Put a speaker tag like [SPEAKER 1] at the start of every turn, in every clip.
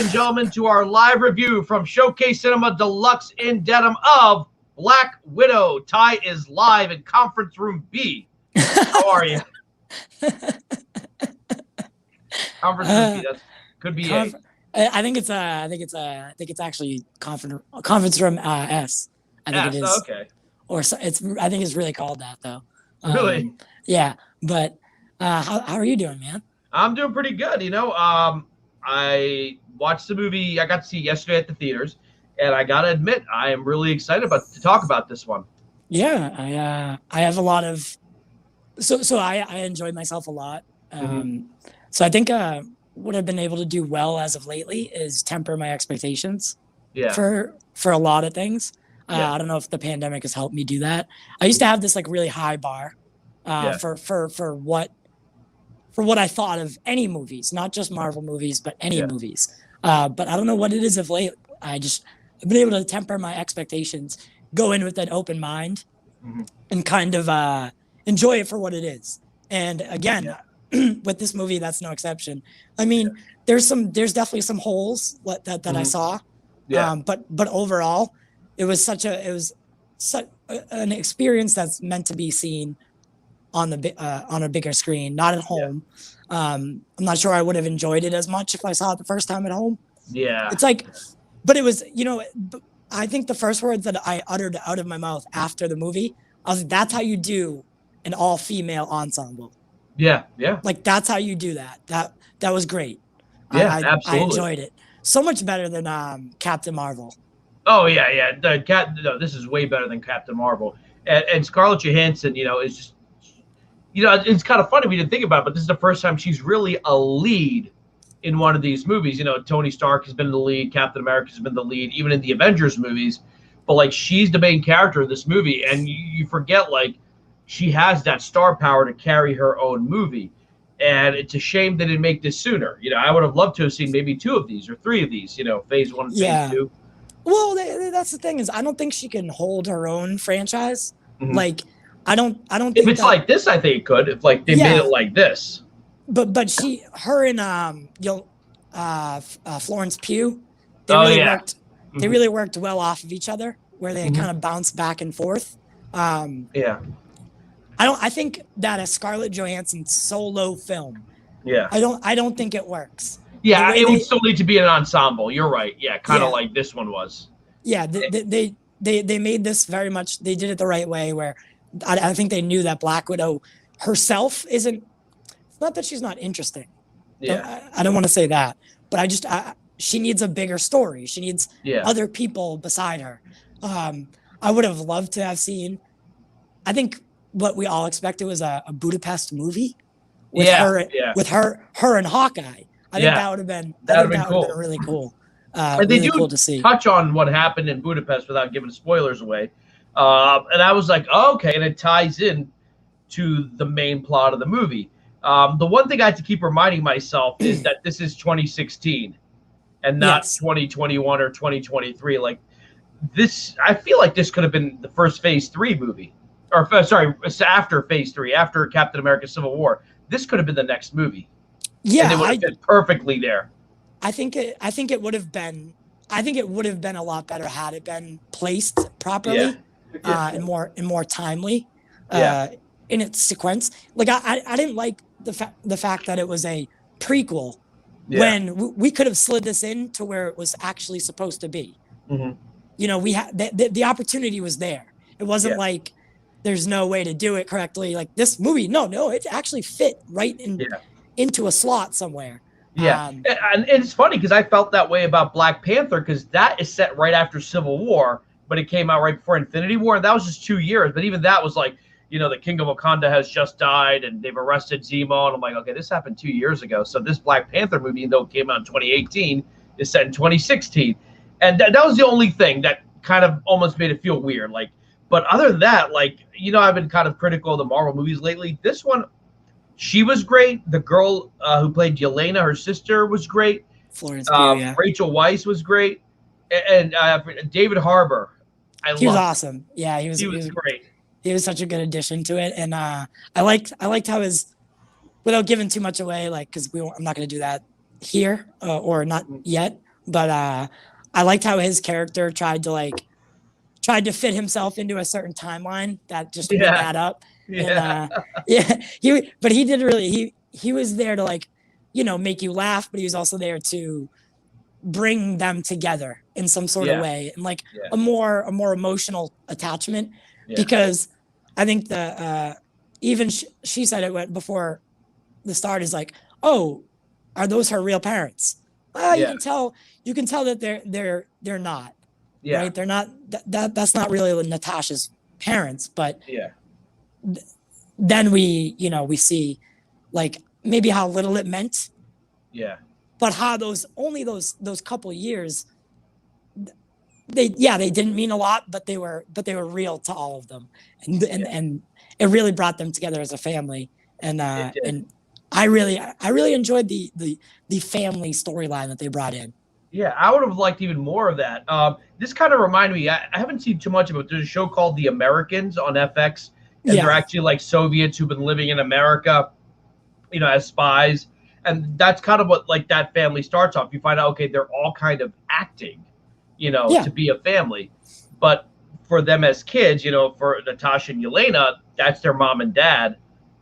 [SPEAKER 1] and gentlemen, to our live review from Showcase Cinema De Lux in Dedham of Black Widow. Ty is live in conference room B. How are you? Conference room B. That could be A.
[SPEAKER 2] I think it's actually conference room S. I think it is.
[SPEAKER 1] Okay.
[SPEAKER 2] Or so, I think it's really called that though.
[SPEAKER 1] Really?
[SPEAKER 2] Yeah. But how are you doing, man?
[SPEAKER 1] I'm doing pretty good. You know, I watched the movie I got to see yesterday at the theaters, and I gotta admit, I am really excited to talk about this one.
[SPEAKER 2] Yeah, I have a lot of so I enjoyed myself a lot. So I think what I've been able to do well as of lately is temper my expectations.
[SPEAKER 1] Yeah.
[SPEAKER 2] For a lot of things. I don't know if the pandemic has helped me do that. I used to have this like really high bar for what I thought of any movies, not just Marvel movies, but any movies. But I don't know what it is of late. I've been able to temper my expectations, go in with an open mind, and kind of enjoy it for what it is. And again, with this movie, that's no exception. I mean, there's definitely some holes that I saw. Yeah. But overall, it was such an experience that's meant to be seen on a bigger screen, not at home. I'm not sure I would have enjoyed it as much if I saw it the first time at home.
[SPEAKER 1] Yeah.
[SPEAKER 2] It's like, but it was, I think the first words that I uttered out of my mouth after the movie, I was like, that's how you do an all-female ensemble.
[SPEAKER 1] Yeah, yeah.
[SPEAKER 2] Like, that's how you do that. That was great.
[SPEAKER 1] Yeah, absolutely.
[SPEAKER 2] I enjoyed it. So much better than Captain Marvel.
[SPEAKER 1] Oh, yeah. No, this is way better than Captain Marvel. And Scarlett Johansson, is just, it's kind of funny we didn't think about it, but this is the first time she's really a lead in one of these movies. Tony Stark has been the lead, Captain America has been the lead, even in the Avengers movies. But, like, she's the main character of this movie, and you forget, like, she has that star power to carry her own movie. And it's a shame they didn't make this sooner. I would have loved to have seen maybe 2 of these or 3 of these, phase 1 and phase 2.
[SPEAKER 2] Well, that's the thing is I don't think she can hold her own franchise. Like, I don't think
[SPEAKER 1] if it's like this, I think it could. If like they made it like this.
[SPEAKER 2] But her and Florence Pugh, they really worked well off of each other, where they kind of bounced back and forth. I think that a Scarlett Johansson solo film. Yeah. I don't think it works.
[SPEAKER 1] Yeah, it would still need to be an ensemble. You're right. Yeah, kind of like this one was.
[SPEAKER 2] Yeah, they made this very much. They did it the right way, where I think they knew that Black Widow herself isn't. It's not that she's not interesting. Yeah, I don't want to say that, but she needs a bigger story. She needs other people beside her. I would have loved to have seen. I think what we all expected was a Budapest movie with her and Hawkeye. I think that would have been really cool. Really cool to see.
[SPEAKER 1] Touch on what happened in Budapest without giving spoilers away. And I was like, oh, okay, and it ties in to the main plot of the movie. The one thing I have to keep reminding myself is that this is 2016 and not 2021 or 2023. Like this, I feel like this could have been the first Phase 3 movie. Or sorry, after Phase 3, after Captain America: Civil War. This could have been the next movie.
[SPEAKER 2] Yeah,
[SPEAKER 1] and it would have fit perfectly there.
[SPEAKER 2] I think it would have been a lot better had it been placed properly, and more timely, in its sequence. Like I didn't like the fact that it was a prequel when we could have slid this in to where it was actually supposed to be. We had the opportunity was there. It wasn't like there's no way to do it correctly. Like this movie, no, it actually fit right into a slot somewhere.
[SPEAKER 1] Yeah, and it's funny because I felt that way about Black Panther because that is set right after Civil War, but it came out right before Infinity War, and that was just 2 years. But even that was like, the King of Wakanda has just died, and they've arrested Zemo, and I'm like, okay, this happened 2 years ago. So this Black Panther movie, though it came out in 2018, is set in 2016, and that was the only thing that kind of almost made it feel weird. Like, but other than that, like, I've been kind of critical of the Marvel movies lately. This one, she was great. The girl who played Yelena, her sister, was great.
[SPEAKER 2] Florence Pugh,
[SPEAKER 1] Rachel Weisz was great, and David Harbour.
[SPEAKER 2] He was awesome. Yeah, he was
[SPEAKER 1] great.
[SPEAKER 2] He was such a good addition to it, and I liked how his, without giving too much away, like because I'm not going to do that here or not yet, but I liked how his character tried to fit himself into a certain timeline that just wouldn't add up.
[SPEAKER 1] Yeah.
[SPEAKER 2] And he did really, he was there to like, make you laugh, but he was also there to bring them together in some sort of way, and like a more emotional attachment, because I think even she said it before the start, is like, oh, are those her real parents? You can tell that they're not. Right? They're not. That's not really Natasha's parents, but then we see like maybe how little it meant. But how those couple years, they didn't mean a lot, but they were real to all of them, and it really brought them together as a family. And I really enjoyed the family storyline that they brought in.
[SPEAKER 1] Yeah, I would have liked even more of that. This kind of reminded me, I haven't seen too much of it. There's a show called The Americans on FX, and they're actually like Soviets who've been living in America, as spies. And that's kind of what like that family starts off. You find out, okay, they're all kind of acting, to be a family. But for them as kids, for Natasha and Yelena, that's their mom and dad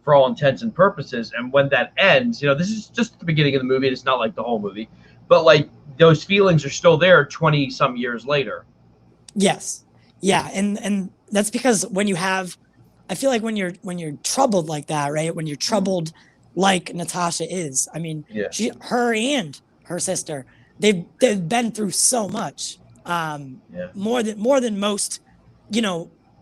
[SPEAKER 1] for all intents and purposes. And when that ends, this is just the beginning of the movie. It's not like the whole movie. But like those feelings are still there 20 some years later.
[SPEAKER 2] Yes. Yeah. And that's because I feel like when you're troubled like that, right? When you're troubled like Natasha is, I mean, her and her sister, they've been through so much, more than most,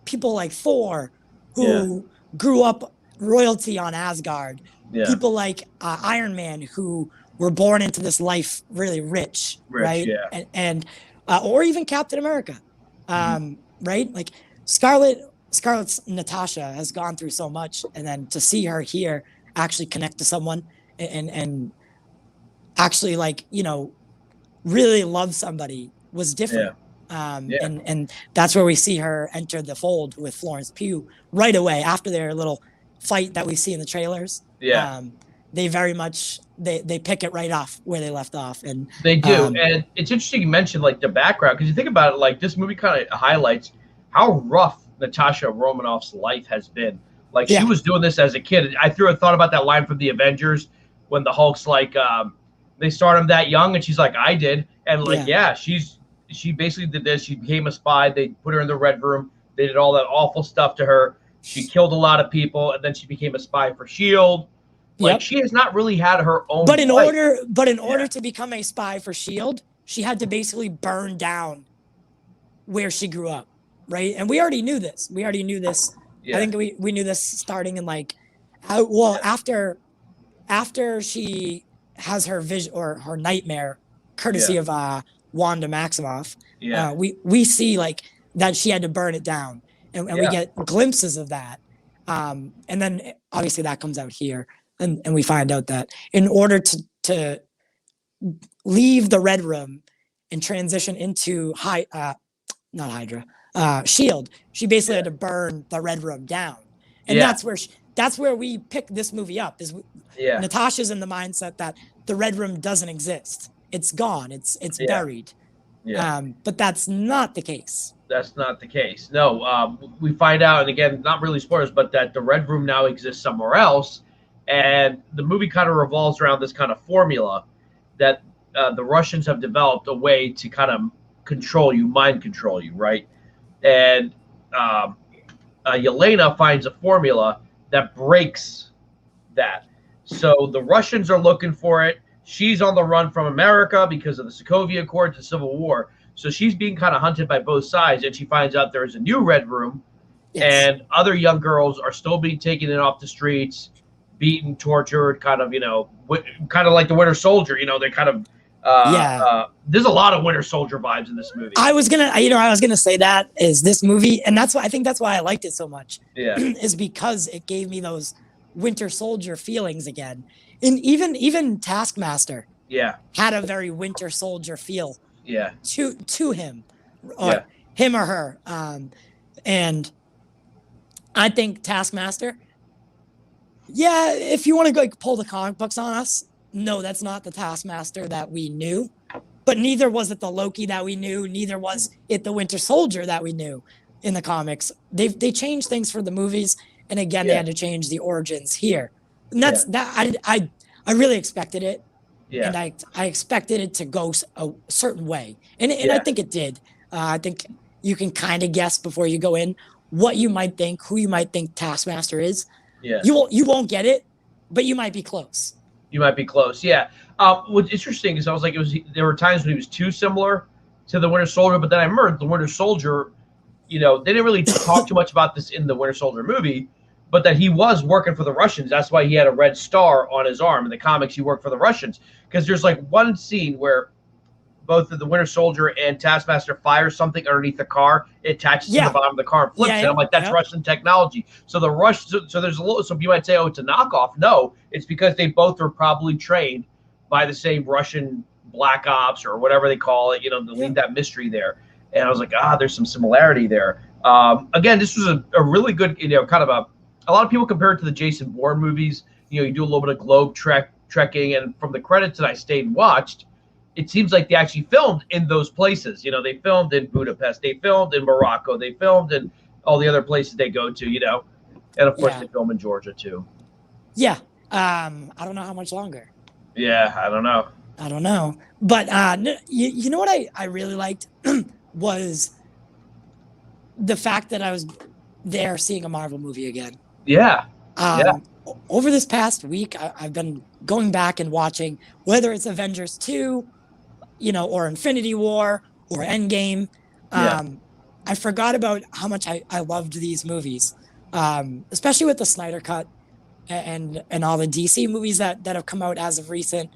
[SPEAKER 2] people like Thor, who grew up royalty on Asgard, people like Iron Man, who were born into this life really rich, right? And or even Captain America, right? Like Scarlett's Natasha has gone through so much, and then to see her here actually connect to someone and actually really love somebody was different. And that's where we see her enter the fold with Florence Pugh right away after their little fight that we see in the trailers. They very much they pick it right off where they left off, and
[SPEAKER 1] they do. And it's interesting you mentioned like the background, because you think about it, like this movie kind of highlights how rough Natasha Romanoff's life has been. Like she was doing this as a kid. I thought about that line from the Avengers when the Hulk's like, they start him that young, and she's like, I did. And like, she basically did this. She became a spy. They put her in the Red Room. They did all that awful stuff to her. She killed a lot of people, and then she became a spy for S.H.I.E.L.D. Like she has not really had her own.
[SPEAKER 2] But in order to become a spy for S.H.I.E.L.D., she had to basically burn down where she grew up, right? And we already knew this. I think we knew this starting in after she has her vision or her nightmare, courtesy of Wanda Maximoff. We see like that she had to burn it down, and we get glimpses of that. And then obviously that comes out here, and we find out that in order to leave the Red Room and transition into not Hydra, S.H.I.E.L.D., she basically had to burn the Red Room down, and that's where we pick this movie up. Natasha's in the mindset that the Red Room doesn't exist; it's gone, it's buried. But that's not the case.
[SPEAKER 1] That's not the case. No, we find out, and again, not really spoilers, but that the Red Room now exists somewhere else, and the movie kind of revolves around this kind of formula that the Russians have developed a way to kind of mind control you, right? And Yelena finds a formula that breaks that. So the Russians are looking for it. She's on the run from America because of the Sokovia Accords and Civil War. So she's being kind of hunted by both sides, and she finds out there's a new Red Room, and other young girls are still being taken in off the streets, beaten, tortured, kind of like the Winter Soldier. They kind of there's a lot of Winter Soldier vibes in this movie.
[SPEAKER 2] I was gonna say that is this movie, and that's why I liked it so much. Is because it gave me those Winter Soldier feelings again, and even Taskmaster had a very Winter Soldier feel to him, or him or her, and I think Taskmaster, if you want to go pull the comic books on us, no, that's not the Taskmaster that we knew. but neither was it the Loki that we knew. Neither was it the Winter Soldier that we knew in the comics. They changed things for the movies, and again, they had to change the origins here. And that's that. I really expected it, and I expected it to go a certain way, and I think it did. I think you can kind of guess before you go in what you might think, who you might think Taskmaster is.
[SPEAKER 1] Yeah,
[SPEAKER 2] you won't get it, but you might be close.
[SPEAKER 1] You might be close. Yeah. What's interesting is I was like, there were times when he was too similar to the Winter Soldier, but then I remembered the Winter Soldier. You know, they didn't really talk too much about this in the Winter Soldier movie, but that he was working for the Russians. That's why he had a red star on his arm. In the comics, he worked for the Russians, because there's like one scene where both the Winter Soldier and Taskmaster fire something underneath the car. It attaches to the bottom of the car and flips it. I'm like, that's Russian technology. So the so there's a little. So you might say, oh, it's a knockoff. No, it's because they both were probably trained by the same Russian Black Ops or whatever they call it. You know, to leave that mystery there. And I was like, there's some similarity there. Again, this was a really good, you know, kind of a lot of people compare it to the Jason Bourne movies. You know, you do a little bit of globe trekking, and from the credits that I stayed and watched, it seems like they actually filmed in those places. You know, they filmed in Budapest, they filmed in Morocco, they filmed in all the other places they go to, you know. And of course they film in Georgia too.
[SPEAKER 2] Yeah. I don't know how much longer.
[SPEAKER 1] Yeah, I don't know.
[SPEAKER 2] But you know what I really liked was the fact that I was there seeing a Marvel movie again.
[SPEAKER 1] Yeah.
[SPEAKER 2] Over this past week, I've been going back and watching, whether it's Avengers 2, you know, or Infinity War or Endgame. I forgot about how much I loved these movies, especially with the Snyder Cut and all the DC movies that have come out as of recent.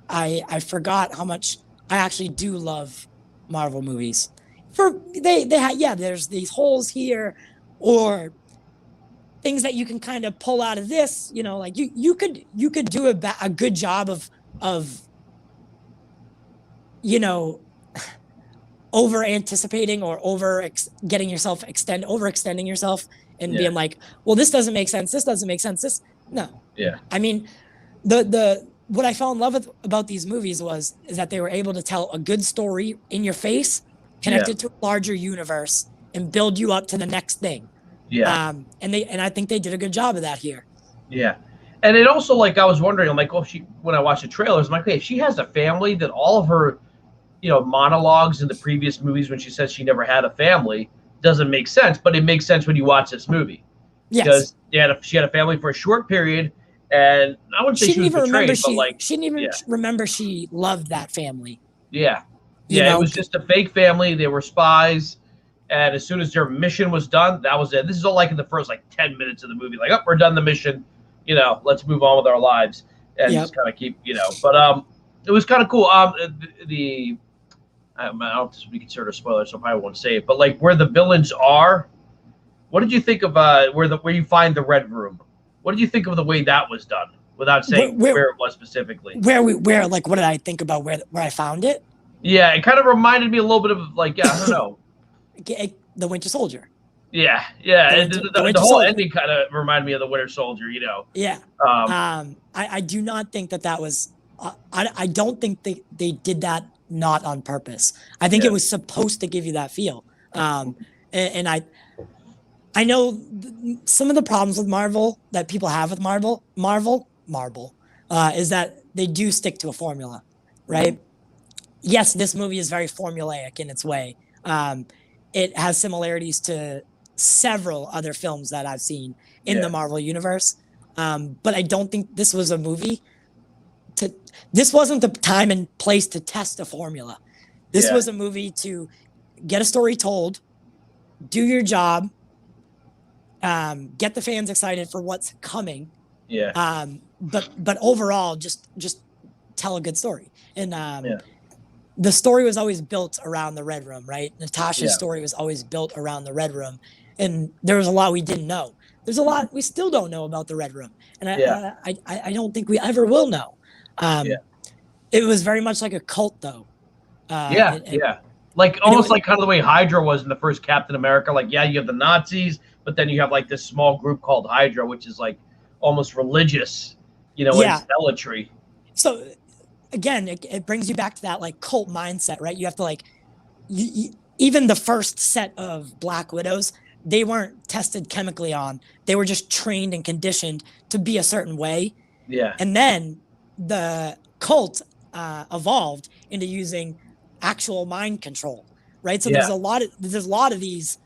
[SPEAKER 2] I forgot how much I actually do love Marvel movies. There's these holes here, or things that you can kind of pull out of this, you know, like you could do a good job of you know, over anticipating or overextending yourself and being like, well, this doesn't make sense. No. Yeah. I mean, what I fell in love with about these movies is that they were able to tell a good story in your face, connected to a larger universe, and build you up to the next thing. Yeah. And I think they did a good job of that here.
[SPEAKER 1] Yeah. And it also, like, I was wondering, I'm like, well, when I watched the trailers, I'm like, hey, if she has a family, then all of her, you know, monologues in the previous movies when she says she never had a family doesn't make sense, but it makes sense when you watch this movie. Yes. Because she had a family for a short period, and I wouldn't say she was betrayed, but like
[SPEAKER 2] she didn't even remember she loved that family.
[SPEAKER 1] Yeah. Yeah, it was just a fake family. They were spies, and as soon as their mission was done, that was it. This is all like in the first like 10 minutes of the movie. Like, we're done the mission. You know, let's move on with our lives and just kind of keep, you know. But it was kind of cool. I don't know if this would be considered a spoiler, so I probably won't say it. But like where the villains are, what did you think of where you find the Red Room? What did you think of the way that was done, without saying where it was specifically?
[SPEAKER 2] Like, what did I think about where I found it?
[SPEAKER 1] Yeah, it kind of reminded me a little bit of like, I don't know,
[SPEAKER 2] the Winter Soldier.
[SPEAKER 1] Yeah. The whole ending kind of reminded me of the Winter Soldier, you know. Yeah.
[SPEAKER 2] I do not think that was. I don't think they did that not on purpose. I think it was supposed to give you that feel. And I know some of the problems with Marvel that people have with Marvel is that they do stick to a formula, right? Yes, this movie is very formulaic in its way. It has similarities to several other films that I've seen in the Marvel universe. But I don't think this was a movie this wasn't the time and place to test a formula. This was a movie to get a story told, do your job, get the fans excited for what's coming. Yeah. But overall, just tell a good story. And the story was always built around the Red Room, right? Natasha's story was always built around the Red Room. And there was a lot we didn't know. There's a lot we still don't know about the Red Room. And I don't think we ever will know. It was very much like a cult, though.
[SPEAKER 1] Like almost like kind of the way Hydra was in the first Captain America. Like, you have the Nazis, but then you have like this small group called Hydra, which is like almost religious, you know, in zealotry.
[SPEAKER 2] So again, it brings you back to that like cult mindset, right? You have to like, even the first set of Black Widows, they weren't tested chemically on. They were just trained and conditioned to be a certain way.
[SPEAKER 1] Yeah.
[SPEAKER 2] And then the cult evolved into using actual mind control, right? So there's a lot of these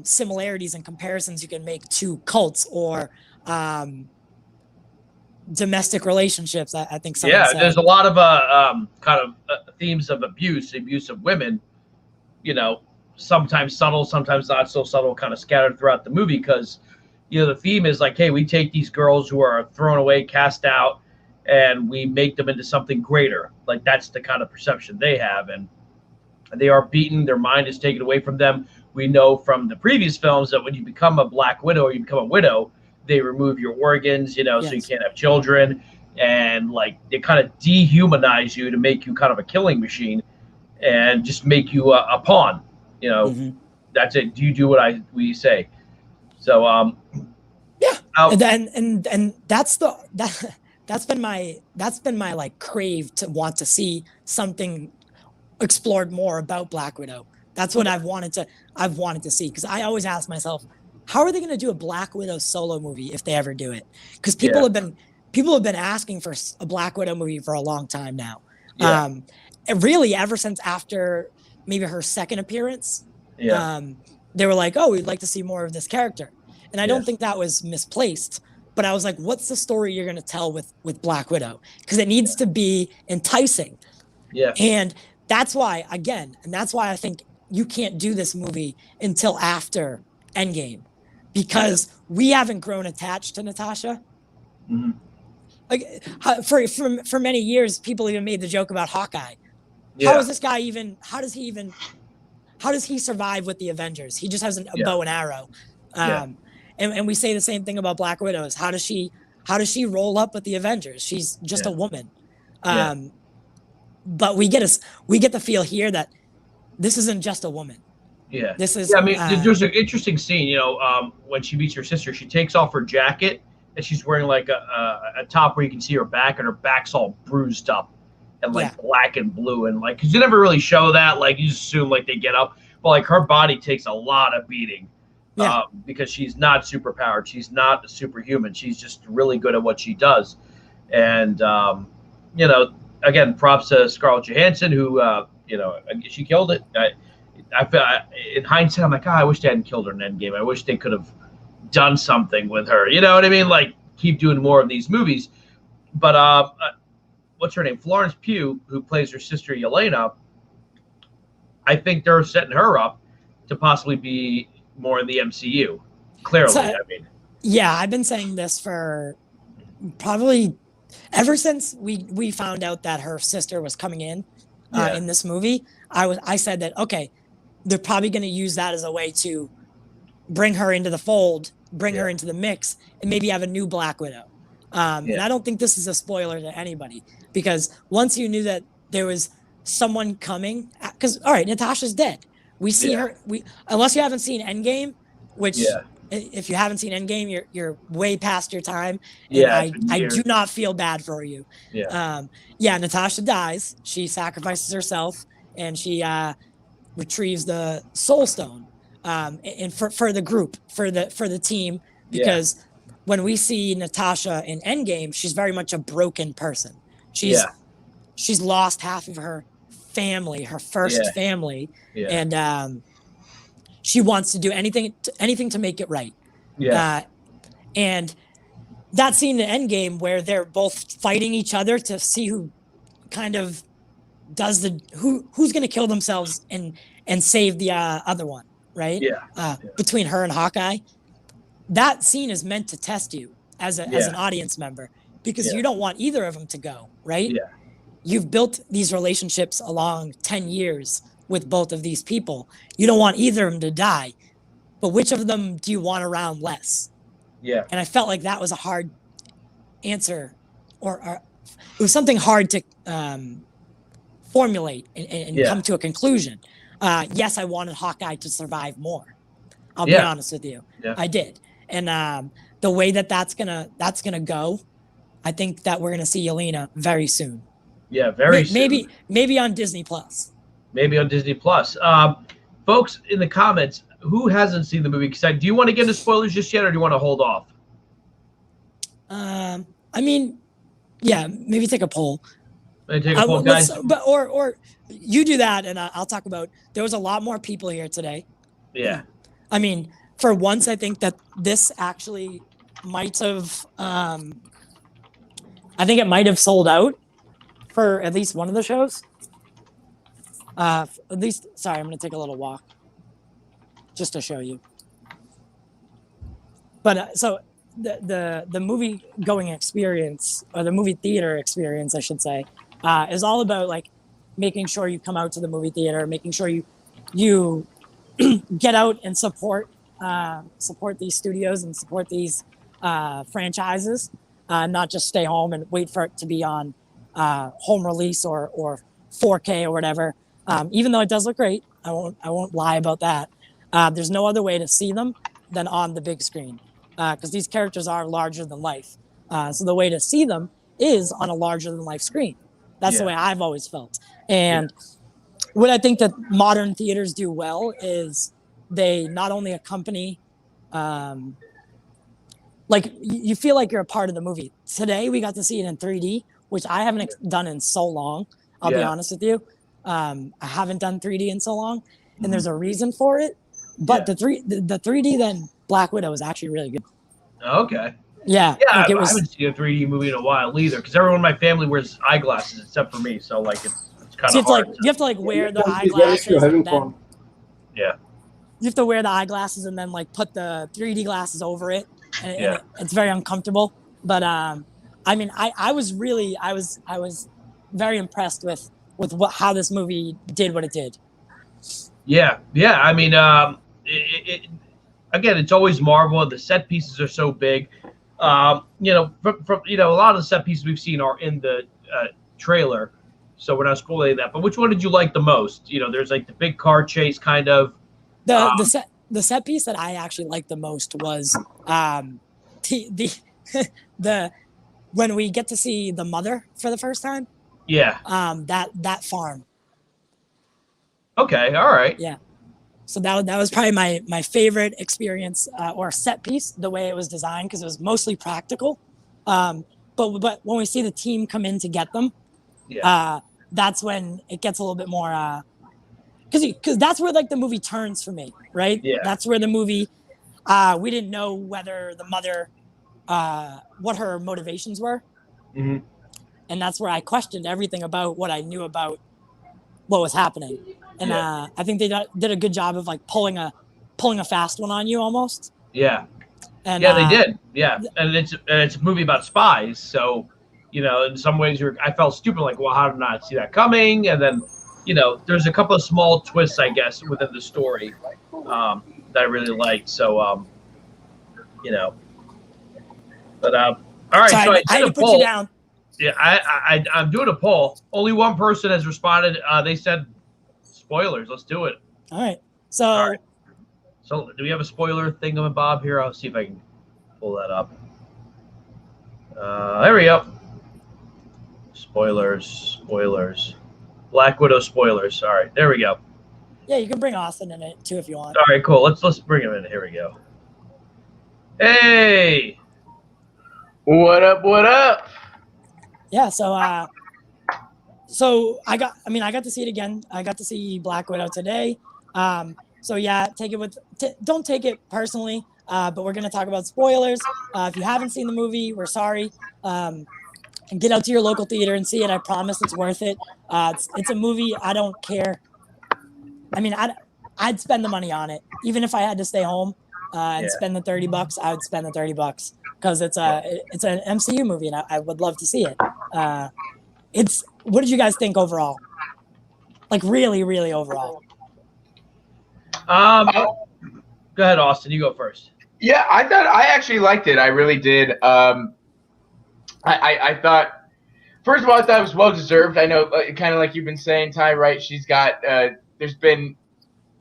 [SPEAKER 2] similarities and comparisons you can make to cults or domestic relationships. I think someone said.
[SPEAKER 1] There's a lot of kind of themes of abuse of women, you know, sometimes subtle, sometimes not so subtle, kind of scattered throughout the movie, because, you know, the theme is like, hey, we take these girls who are thrown away, cast out, and we make them into something greater. Like, that's the kind of perception they have, and they are beaten, their mind is taken away from them. We know from the previous films that when you become a Black Widow or you become a widow, they remove your organs, you know, so you can't have children, and like they kind of dehumanize you to make you kind of a killing machine and just make you a pawn. You know, that's it. Do you do what we say? So,
[SPEAKER 2] and that's been my like crave to want to see something explored more about Black Widow. That's what I've wanted to see, because I always ask myself, how are they going to do a Black Widow solo movie if they ever do it? Because people have been asking for a Black Widow movie for a long time now. Really, ever since after maybe her second appearance, they were like, oh, we'd like to see more of this character. And I don't think that was misplaced, but I was like, what's the story you're going to tell with Black Widow? Because it needs to be enticing.
[SPEAKER 1] Yeah.
[SPEAKER 2] And that's why, again, I think you can't do this movie until after Endgame, because we haven't grown attached to Natasha. Like for many years, people even made the joke about Hawkeye. How is this guy even? How does he survive with the Avengers? He just has a bow and arrow. And we say the same thing about Black Widows. How does she roll up with the Avengers? She's just a woman. But we get the feel here that this isn't just a woman. This is.
[SPEAKER 1] I mean, there's an interesting scene. You know, when she meets her sister, she takes off her jacket and she's wearing like a top where you can see her back, and her back's all bruised up and like black and blue, and like, because you never really show that. Like, you just assume like they get up, but like her body takes a lot of beating. Because she's not superpowered. She's not a superhuman. She's just really good at what she does. And, you know, again, props to Scarlett Johansson, who, you know, she killed it. I feel, in hindsight, I'm like, I wish they hadn't killed her in Endgame. I wish they could have done something with her. You know what I mean? Like, keep doing more of these movies. But what's her name? Florence Pugh, who plays her sister Yelena, I think they're setting her up to possibly be more in the MCU. Clearly, so, I mean.
[SPEAKER 2] Yeah, I've been saying this for probably ever since we found out that her sister was coming in this movie. I said that, okay, they're probably going to use that as a way to bring her into the fold, bring her into the mix, and maybe have a new Black Widow. And I don't think this is a spoiler to anybody, because once you knew that there was someone coming, because all right, Natasha's dead. We see her. Unless you haven't seen Endgame, which if you haven't seen Endgame, you're way past your time. And I do not feel bad for you. Natasha dies. She sacrifices herself, and she retrieves the Soul Stone. And for the group, for the team, because when we see Natasha in Endgame, she's very much a broken person. She's lost half of her family, her first family, and she wants to do anything to make it right. And that scene in Endgame where they're both fighting each other to see who kind of does who's going to kill themselves and save the other one, right? Between her and Hawkeye, that scene is meant to test you as an audience member, because you don't want either of them to go, right? You've built these relationships along 10 years with both of these people. You don't want either of them to die, but which of them do you want around less? And I felt like that was a hard answer, or it was something hard to formulate and come to a conclusion. Yes, I wanted Hawkeye to survive more. I'll be honest with you. I did. And the way that's gonna go, I think that we're gonna see Yelena very soon.
[SPEAKER 1] Yeah, very soon.
[SPEAKER 2] Maybe on Disney Plus.
[SPEAKER 1] Maybe on Disney Plus. Folks in the comments, who hasn't seen the movie? Do you want to get into spoilers just yet, or do you want to hold off?
[SPEAKER 2] I mean, yeah, maybe take a poll.
[SPEAKER 1] Take a poll, guys.
[SPEAKER 2] Or you do that, and I'll talk about. There was a lot more people here today.
[SPEAKER 1] Yeah.
[SPEAKER 2] I mean, for once, I think that this actually might have. I think it might have sold out for at least one of the shows. At least, sorry, I'm going to take a little walk just to show you. But so the movie going experience, or the movie theater experience, I should say, is all about like making sure you come out to the movie theater, making sure you get out and support these studios and support these franchises, not just stay home and wait for it to be on home release or 4K or whatever. Even though it does look great, I won't lie about that. There's no other way to see them than on the big screen, because these characters are larger than life. So the way to see them is on a larger than life screen. That's the way I've always felt. And what I think that modern theaters do well is they not only accompany, like you feel like you're a part of the movie. Today we got to see it in 3D, which I haven't done in so long. I'll be honest with you. I haven't done 3D in so long, and there's a reason for it. But the 3D then Black Widow was actually really good.
[SPEAKER 1] Okay.
[SPEAKER 2] Yeah.
[SPEAKER 1] Yeah,
[SPEAKER 2] like
[SPEAKER 1] I haven't seen a 3D movie in a while either, because everyone in my family wears eyeglasses except for me. So like it's kind of hard.
[SPEAKER 2] You have to like wear the eyeglasses. And then,
[SPEAKER 1] you
[SPEAKER 2] have to wear the eyeglasses and then like put the 3D glasses over it, and it's very uncomfortable. But I mean, I was very impressed with how this movie did what it did.
[SPEAKER 1] Yeah. I mean, again, it's always Marvel. The set pieces are so big. From a lot of the set pieces we've seen are in the trailer, so we're not spoiling that. But which one did you like the most? There's like the big car chase kind of.
[SPEAKER 2] The set piece that I actually liked the most was the when we get to see the mother for the first time.
[SPEAKER 1] Yeah.
[SPEAKER 2] That farm.
[SPEAKER 1] Okay. All right.
[SPEAKER 2] Yeah. So that was probably my favorite experience or set piece, the way it was designed, because it was mostly practical. But when we see the team come in to get them, that's when it gets a little bit more. Because that's where like the movie turns for me, right?
[SPEAKER 1] Yeah.
[SPEAKER 2] That's where the movie. We didn't know whether the mother, what her motivations were,
[SPEAKER 1] and
[SPEAKER 2] that's where I questioned everything about what I knew about what was happening. And I think they did a good job of like pulling a fast one on you almost.
[SPEAKER 1] Yeah.
[SPEAKER 2] And
[SPEAKER 1] they did. Yeah. And it's a movie about spies, so in some ways I felt stupid, like, well, how did I not see that coming? And then there's a couple of small twists, I guess, within the story that I really liked. So but all right.
[SPEAKER 2] Sorry,
[SPEAKER 1] so I
[SPEAKER 2] had to put you down.
[SPEAKER 1] Yeah, I'm doing a poll. Only one person has responded. They said spoilers. Let's do it.
[SPEAKER 2] All right. So
[SPEAKER 1] do we have a spoiler thingamabob here? I'll see if I can pull that up. There we go. Spoilers. Black Widow spoilers. All right, there we go.
[SPEAKER 2] Yeah, you can bring Austin in it too if you want.
[SPEAKER 1] All right, cool. Let's bring him in. Here we go. Hey.
[SPEAKER 3] What up?
[SPEAKER 2] Yeah, so I got to see it again. I got to see Black Widow today. So yeah, don't take it personally. But we're gonna talk about spoilers. If you haven't seen the movie, we're sorry. And get out to your local theater and see it. I promise it's worth it. It's a movie. I don't care. I mean, I'd spend the money on it, even if I had to stay home and spend the $30. I would spend the $30 because it's an MCU movie, and I would love to see it. What did you guys think overall? Like really, really overall.
[SPEAKER 1] Go ahead, Austin. You go first.
[SPEAKER 3] Yeah, I actually liked it. I really did. I thought, first of all, I thought it was well deserved. I know, kind of like you've been saying, Ty, right? She's got.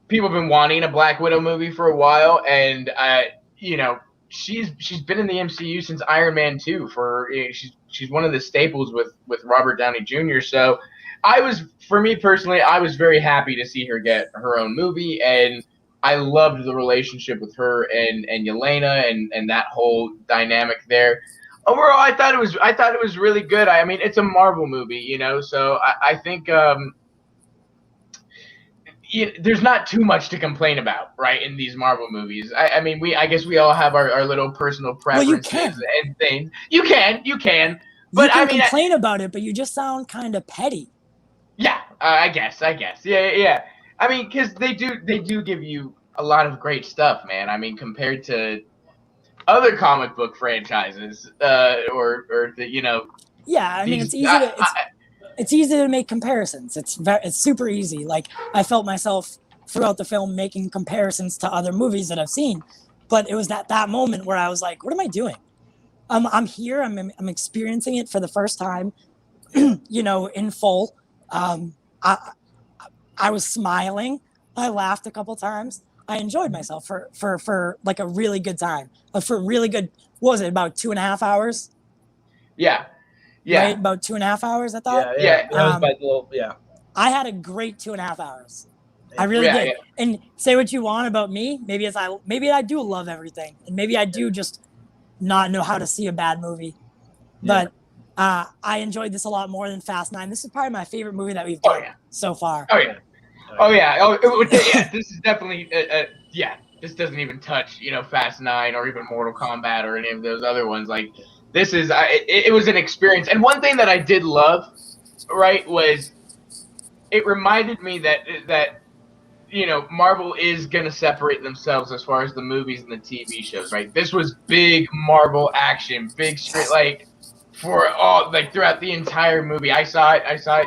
[SPEAKER 3] People have been wanting a Black Widow movie for a while, and she's been in the MCU since Iron Man 2. She's one of the staples with Robert Downey Jr. So for me personally, I was very happy to see her get her own movie, and I loved the relationship with her and Yelena and that whole dynamic there. Overall, I thought it was really good. I mean, it's a Marvel movie, you know, so I think there's not too much to complain about, right, in these Marvel movies. I mean, I guess we all have our little personal preferences and things. You can, but
[SPEAKER 2] you can complain about it, but you just sound kind of petty.
[SPEAKER 3] Yeah, I guess. Yeah. I mean, because they do give you a lot of great stuff, man. I mean, compared to other comic book franchises, or the, you know.
[SPEAKER 2] Yeah, I mean, it's easy to make comparisons. It's super easy. Like, I felt myself throughout the film making comparisons to other movies that I've seen, but it was that moment where I was like, what am I doing? I'm here. I'm experiencing it for the first time, you know, in full. I was smiling. I laughed a couple times. I enjoyed myself for like a really good time. For really good, what was it, about 2.5 hours?
[SPEAKER 3] Yeah. Yeah.
[SPEAKER 2] Right? About 2.5 hours, I thought.
[SPEAKER 1] Yeah. That was
[SPEAKER 2] I had a great 2.5 hours. I really did. Yeah. And say what you want about me. Maybe I do love everything. And maybe I do just not know how to see a bad movie. Yeah. But I enjoyed this a lot more than Fast 9. This is probably my favorite movie that we've done so far.
[SPEAKER 3] This is definitely this doesn't even touch, you know, Fast 9 or even Mortal Kombat or any of those other ones. Like, this is it was an experience. And one thing that I did love, right, was it reminded me that you know, Marvel is gonna separate themselves as far as the movies and the TV shows, right? This was big Marvel action, big straight, like, for all, like, throughout the entire movie. I saw it,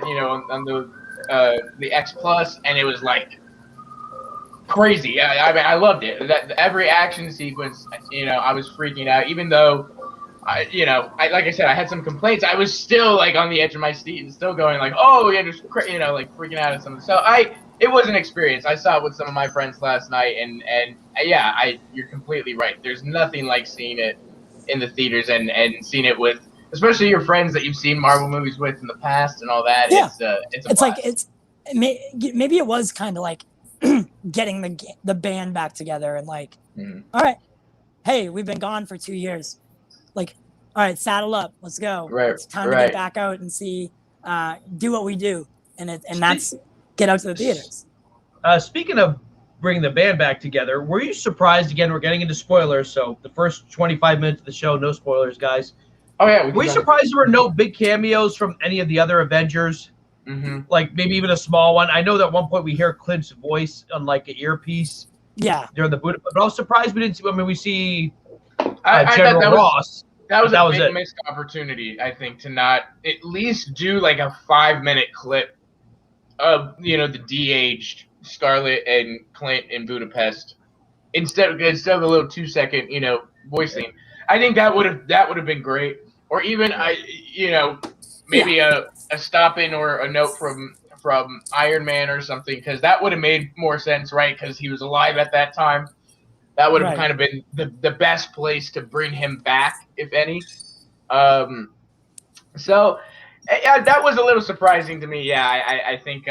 [SPEAKER 3] you know, on the X Plus, and it was like crazy. I mean, I loved it. That every action sequence, you know, I was freaking out. Even though, like I said, I had some complaints. I was still like on the edge of my seat and still going like, oh yeah, just, you know, like freaking out at something. So it was an experience. I saw it with some of my friends last night, and yeah, you're completely right. There's nothing like seeing it in the theaters and seeing it with, especially your friends that you've seen Marvel movies with in the past and all that.
[SPEAKER 2] Yeah.
[SPEAKER 3] It's
[SPEAKER 2] like maybe it was kind of like getting the band back together and like, all right, hey, we've been gone for 2 years. Like, all right, saddle up, let's go.
[SPEAKER 3] Right.
[SPEAKER 2] It's time to get back out and see, do what we do, and that's get out to the theaters.
[SPEAKER 1] Speaking of bringing the band back together, were you surprised? Again, we're getting into spoilers, so the first 25 minutes of the show, no spoilers, guys.
[SPEAKER 3] Oh yeah.
[SPEAKER 1] Were you surprised there were no big cameos from any of the other Avengers?
[SPEAKER 3] Mm-hmm.
[SPEAKER 1] Like maybe even a small one. I know that at one point we hear Clint's voice on like an earpiece.
[SPEAKER 2] Yeah.
[SPEAKER 1] During the Buddha, but I was surprised we didn't see. I mean, we see
[SPEAKER 3] I
[SPEAKER 1] General Ross.
[SPEAKER 3] That was a big missed opportunity, I think, to not at least do like a 5-minute clip of, you know, the de-aged Scarlet and Clint in Budapest instead of a little 2-second, you know, voicing. I think that would have been great. Or even maybe a stop in or a note from Iron Man or something, because that would have made more sense, right? Because he was alive at that time. That would have kind of been the best place to bring him back, if any. So that was a little surprising to me. Yeah, I think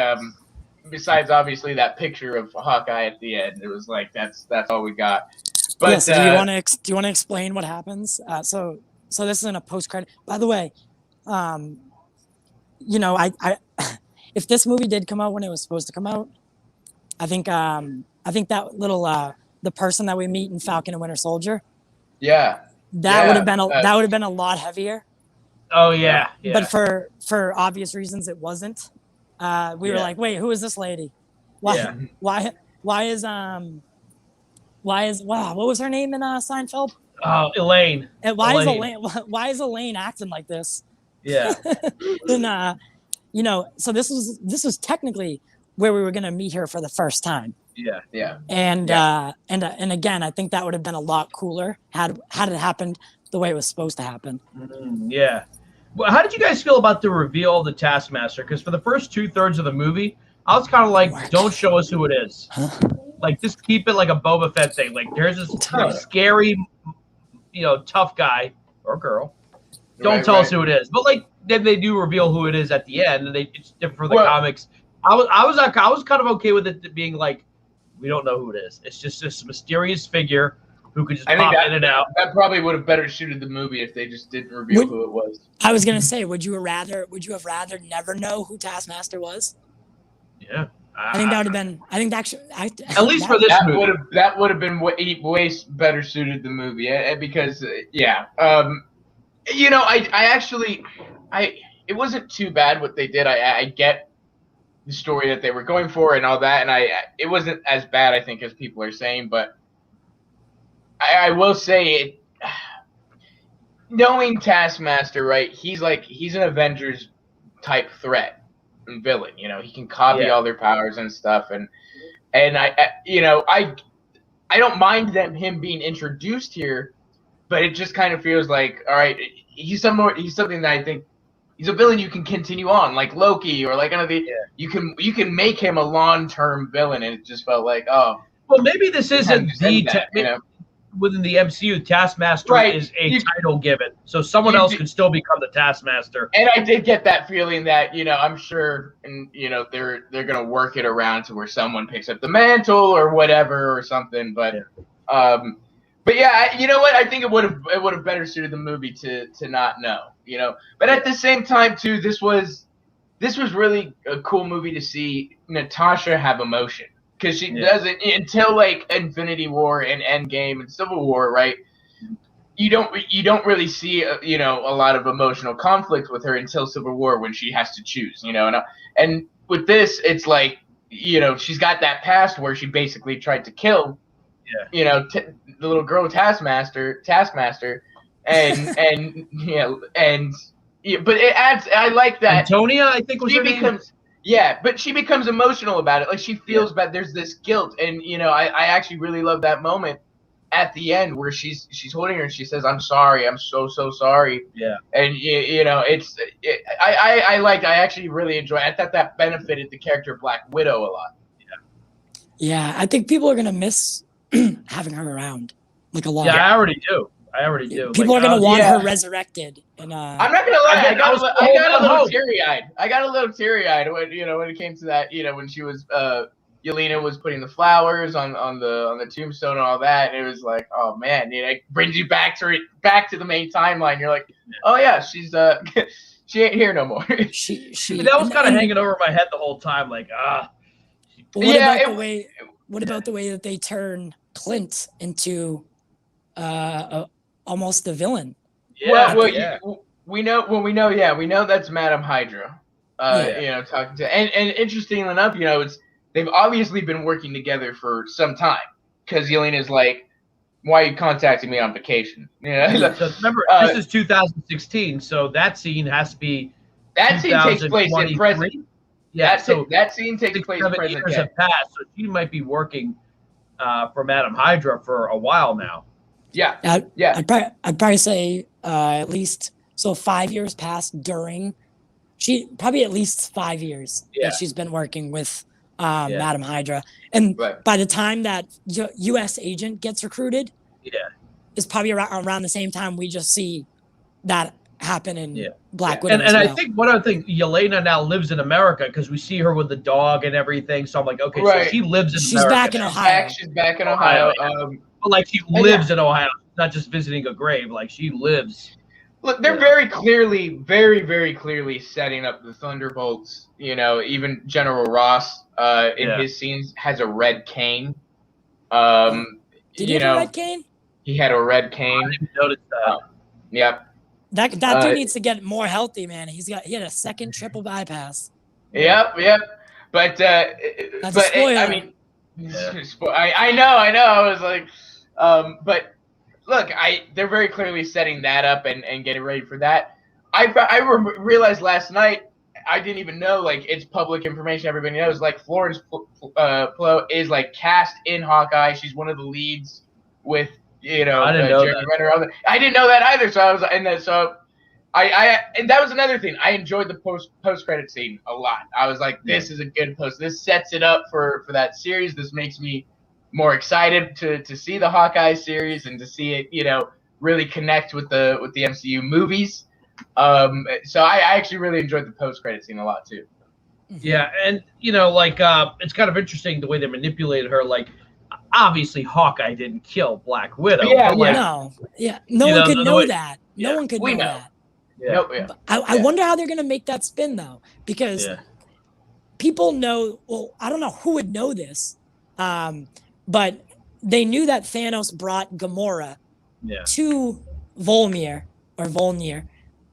[SPEAKER 3] besides obviously that picture of Hawkeye at the end, it was like that's all we got. But
[SPEAKER 2] yes, do you want to explain what happens? So this isn't a post credit. By the way, you know, I if this movie did come out when it was supposed to come out, I think that little the person that we meet in Falcon and Winter Soldier, that would have been a lot heavier.
[SPEAKER 1] Oh yeah.
[SPEAKER 2] But for obvious reasons, it wasn't. We were like, wait, who is this lady? Why is what was her name in Seinfeld?
[SPEAKER 1] Oh, Elaine.
[SPEAKER 2] And why is Elaine acting like this?
[SPEAKER 1] Yeah.
[SPEAKER 2] And you know, so this was technically where we were gonna meet her for the first time.
[SPEAKER 1] Yeah.
[SPEAKER 2] And again, I think that would have been a lot cooler had it happened the way it was supposed to happen.
[SPEAKER 1] Yeah. Well, how did you guys feel about the reveal of the Taskmaster? Because for the first 2/3 of the movie, I was kind of like, don't show us who it is. Like, just keep it like a Boba Fett thing. Like, there's this like, scary tough guy or girl. Don't tell us who it is. But like then they do reveal who it is at the end, and it's different for the comics. I was kind of okay with it being like, we don't know who it is. It's just this mysterious figure who could just pop in and out.
[SPEAKER 3] That probably would have better suited the movie if they just didn't reveal who it was.
[SPEAKER 2] I was gonna say, would you have rather never know who Taskmaster was?
[SPEAKER 1] Yeah.
[SPEAKER 2] I think that would have been. I think actually,
[SPEAKER 1] at least for this movie,
[SPEAKER 3] that would have been way better suited the movie because it wasn't too bad what they did. I get the story that they were going for and all that, and it wasn't as bad I think as people are saying, but I will say knowing Taskmaster, right? He's an Avengers type threat. And villain, he can copy all their powers and stuff, and I don't mind him being introduced here, but it just kind of feels like, all right, he's something that I think he's a villain you can continue on, like Loki or like you can make him a long-term villain, and it just felt like, well,
[SPEAKER 1] maybe this isn't within the MCU, Taskmaster is a title given, so someone else can still become the Taskmaster.
[SPEAKER 3] And I did get that feeling that I'm sure, and they're gonna work it around to where someone picks up the mantle or whatever or something. But you know what? I think it would have better suited the movie to not know. But at the same time too, this was really a cool movie to see Natasha have emotion. Because she doesn't until like Infinity War and Endgame and Civil War, right? You don't really see a lot of emotional conflict with her until Civil War when she has to choose, And with this, it's like she's got that past where she basically tried to kill, the little girl Taskmaster, and but it adds. I like that
[SPEAKER 1] Antonia, I think was her name.
[SPEAKER 3] Yeah, but she becomes emotional about it. Like she feels bad. There's this guilt, and I actually really love that moment at the end where she's holding her and she says, "I'm sorry. I'm so sorry."
[SPEAKER 1] Yeah.
[SPEAKER 3] And I actually really enjoy. I thought that benefited the character of Black Widow a lot.
[SPEAKER 2] Yeah, I think people are gonna miss having her around like a lot.
[SPEAKER 1] Yeah, I already do.
[SPEAKER 2] People are gonna want her resurrected. And
[SPEAKER 3] I'm not gonna lie, I got a little teary-eyed. I got a little teary-eyed when when it came to that. When she was Yelena was putting the flowers on the tombstone and all that, and it was like, oh man, it brings you back to the main timeline. You're like, oh yeah, she's she ain't here no more.
[SPEAKER 2] she
[SPEAKER 1] that was kind of hanging over my head the whole time, like
[SPEAKER 2] What about the way that they turn Clint into almost the villain?
[SPEAKER 1] Yeah,
[SPEAKER 3] we know that's Madam Hydra. Talking to and interestingly enough, they've obviously been working together for some time because Yelena's like, why are you contacting me on vacation?
[SPEAKER 1] So remember, this is 2016, so that scene has to be.
[SPEAKER 3] That scene takes place in present.
[SPEAKER 1] Yeah,
[SPEAKER 3] that scene takes place in present.
[SPEAKER 1] Years have passed, so she might be working for Madam Hydra for a while now.
[SPEAKER 3] Yeah,
[SPEAKER 2] I'd probably say at least 5 years passed during. Probably at least 5 years that she's been working with Madam Hydra, and by the time that U.S. agent gets recruited, is probably around the same time we just see that happen in Black Widow.
[SPEAKER 1] And I think one other thing, Yelena now lives in America because we see her with the dog and everything. So I'm like, okay, so she lives in America.
[SPEAKER 2] She's back in Ohio.
[SPEAKER 3] She's back in Ohio.
[SPEAKER 1] But like she lives in Ohio, not just visiting a grave. Like she lives.
[SPEAKER 3] Look, they're very very clearly setting up the Thunderbolts. Even General Ross in his scenes has a red cane.
[SPEAKER 2] Did he have a red cane?
[SPEAKER 3] He had a red cane.
[SPEAKER 1] I didn't notice that.
[SPEAKER 3] Yep.
[SPEAKER 2] That dude needs to get more healthy, man. He had a second triple bypass.
[SPEAKER 3] Yep. But
[SPEAKER 2] that's a spoiler.
[SPEAKER 3] I mean, I know. I was like, but look, they're very clearly setting that up and getting ready for that. I realized last night, I didn't even know, like, it's public information. Everybody knows, like, Florence Pugh is like cast in Hawkeye. She's one of the leads with
[SPEAKER 1] I didn't know
[SPEAKER 3] Jeremy Renner. I didn't know that either. So and that was another thing. I enjoyed the post credit scene a lot. I was like, this is a good post. This sets it up for that series. This makes me more excited to see the Hawkeye series and to see it, really connect with the MCU movies. So I actually really enjoyed the post-credit scene a lot too.
[SPEAKER 1] Yeah, and like it's kind of interesting the way they manipulated her. Like, obviously Hawkeye didn't kill Black Widow.
[SPEAKER 3] Yeah,
[SPEAKER 1] but, like,
[SPEAKER 2] no one could know that. No one could know that.
[SPEAKER 1] Yeah.
[SPEAKER 3] Nope, yeah.
[SPEAKER 2] I wonder how they're gonna make that spin though, because people know. Well, I don't know who would know this, but they knew that Thanos brought Gamora to Volmir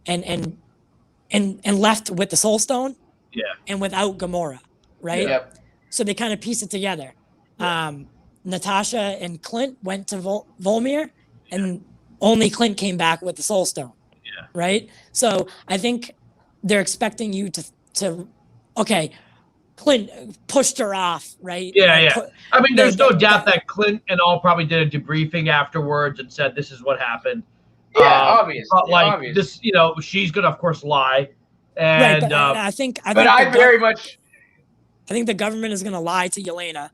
[SPEAKER 2] and left with the Soul Stone.
[SPEAKER 1] Yeah.
[SPEAKER 2] And without Gamora, right?
[SPEAKER 3] Yep.
[SPEAKER 2] So they kind of piece it together. Natasha and Clint went to Volmir, and only Clint came back with the Soul Stone.
[SPEAKER 1] Yeah.
[SPEAKER 2] Right. So I think they're expecting you to okay, Clint pushed her off, right?
[SPEAKER 1] Yeah. I mean, there's no doubt that Clint and all probably did a debriefing afterwards and said this is what happened.
[SPEAKER 3] Yeah, obviously.
[SPEAKER 1] But like this, she's gonna of course lie. And
[SPEAKER 2] right, but I think
[SPEAKER 3] I
[SPEAKER 2] think the government is gonna lie to Yelena.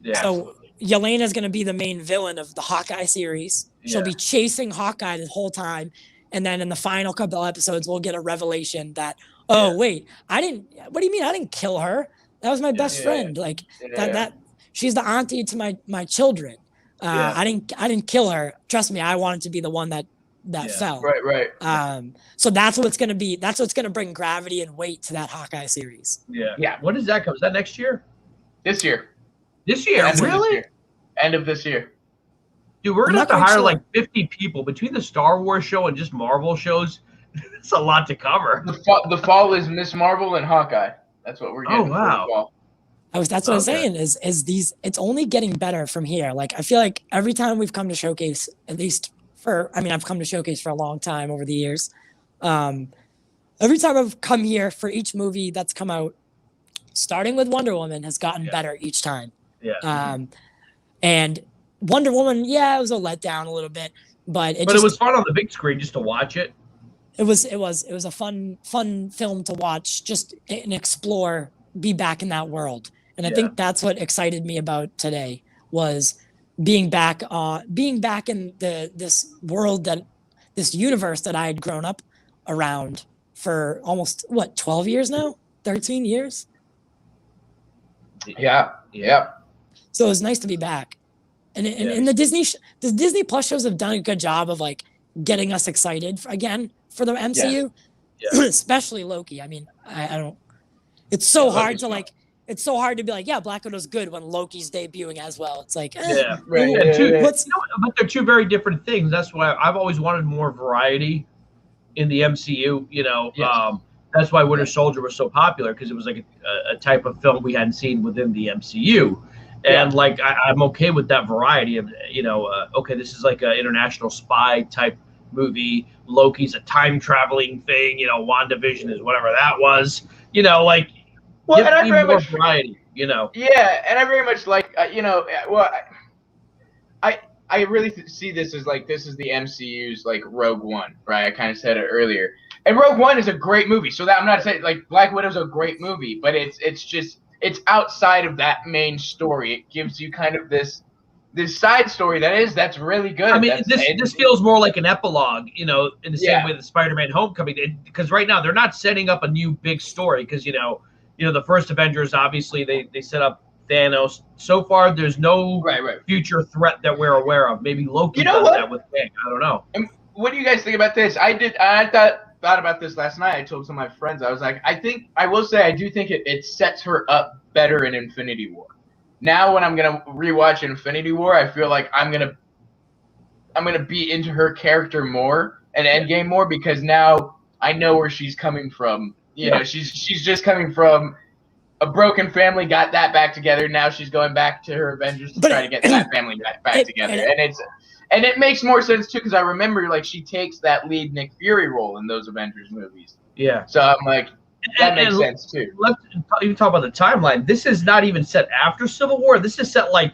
[SPEAKER 1] Yeah.
[SPEAKER 2] So Yelena is gonna be the main villain of the Hawkeye series. She'll be chasing Hawkeye the whole time, and then in the final couple episodes, we'll get a revelation that wait, what do you mean I didn't kill her? That was my best friend. Like that she's the auntie to my children. I didn't kill her. Trust me, I wanted to be the one that fell.
[SPEAKER 3] Right.
[SPEAKER 2] So that's what's gonna be. That's what's gonna bring gravity and weight to that Hawkeye series.
[SPEAKER 3] Yeah.
[SPEAKER 1] When does that come? Is that next year?
[SPEAKER 3] This year.
[SPEAKER 1] This year, really?
[SPEAKER 3] End of this year.
[SPEAKER 1] Dude, we're gonna have to hire like 50 people between the Star Wars show and just Marvel shows. It's a lot to cover.
[SPEAKER 3] The fall is Miss Marvel and Hawkeye. That's what we're getting.
[SPEAKER 1] Oh wow.
[SPEAKER 2] That's what I'm saying is these. It's only getting better from here. Like I feel like every time we've come to Showcase, at least I've come to Showcase for a long time over the years. Every time I've come here for each movie that's come out, starting with Wonder Woman has gotten better each time.
[SPEAKER 1] Yeah.
[SPEAKER 2] And Wonder Woman, it was a letdown a little bit, but it
[SPEAKER 1] was fun on the big screen just to watch it.
[SPEAKER 2] It was a fun film to watch, just and explore, be back in that world. And I think that's what excited me about today was being back in this world, this universe that I had grown up around for almost 12 years now, 13 years.
[SPEAKER 3] Yeah.
[SPEAKER 2] So it was nice to be back, and the Disney Plus shows have done a good job of like getting us excited again for the MCU, especially Loki. I mean, I don't. It's so hard to like. It's so hard to be like, Black Widow's good when Loki's debuting as well. It's like,
[SPEAKER 1] but they're two very different things. That's why I've always wanted more variety in the MCU. That's why Winter Soldier was so popular, because it was like a type of film we hadn't seen within the MCU. And like I'm okay with that variety of this is like an international spy type movie. Loki's a time traveling thing. WandaVision is whatever that was.
[SPEAKER 3] Well, and I very much
[SPEAKER 1] variety.
[SPEAKER 3] Yeah, and I very much like I really see this as like this is the MCU's like Rogue One, right? I kind of said it earlier, and Rogue One is a great movie. So that I'm not saying like Black Widow's a great movie, but it's outside of that main story. It gives you kind of this side story that's really good.
[SPEAKER 1] I mean, this feels more like an epilogue, in the same way that Spider-Man: Homecoming did, because right now they're not setting up a new big story, because the first Avengers, obviously they set up Thanos. So far, there's no future threat that we're aware of. Maybe Loki does that with Kang. I don't know.
[SPEAKER 3] And what do you guys think about this? I thought about this last night. I told some of my friends. I was like, I do think it sets her up better in Infinity War. Now when I'm gonna rewatch Infinity War, I feel like I'm gonna be into her character more and Endgame more, because now I know where she's coming from. She's just coming from a broken family, got that back together. Now she's going back to her Avengers to try to get that family back together. And it makes more sense too, because I remember like she takes that lead Nick Fury role in those Avengers movies.
[SPEAKER 1] Yeah.
[SPEAKER 3] So I'm like, that makes sense too.
[SPEAKER 1] You talk about the timeline. This is not even set after Civil War. This is set like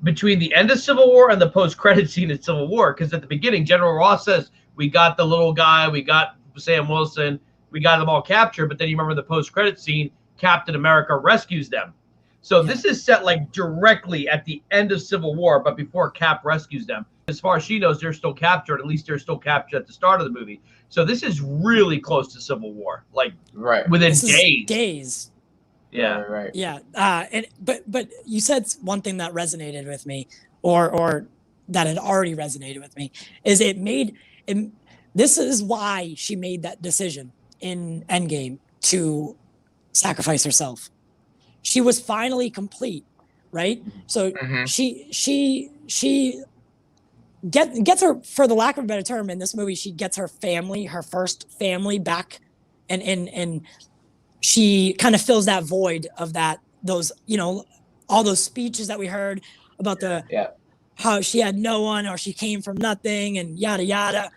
[SPEAKER 1] between the end of Civil War and the post-credit scene in Civil War. Because at the beginning, General Ross says, "We got the little guy, we got Sam Wilson, we got them all captured." But then you remember the post-credit scene, Captain America rescues them. So this is set like directly at the end of Civil War, but before Cap rescues them. as far as she knows, they're still captured. At least they're still captured at the start of the movie. So this is really close to Civil War, like within days.
[SPEAKER 2] Days.
[SPEAKER 1] Yeah.
[SPEAKER 3] Right.
[SPEAKER 2] Yeah. But you said one thing that resonated with me, or that had already resonated with me, is this is why she made that decision in Endgame to sacrifice herself. She was finally complete, right? So she gets her, for the lack of a better term, in this movie, she gets her family, her first family back, and she kind of fills that void of those, all those speeches that we heard about how she had no one, or she came from nothing, and yada yada.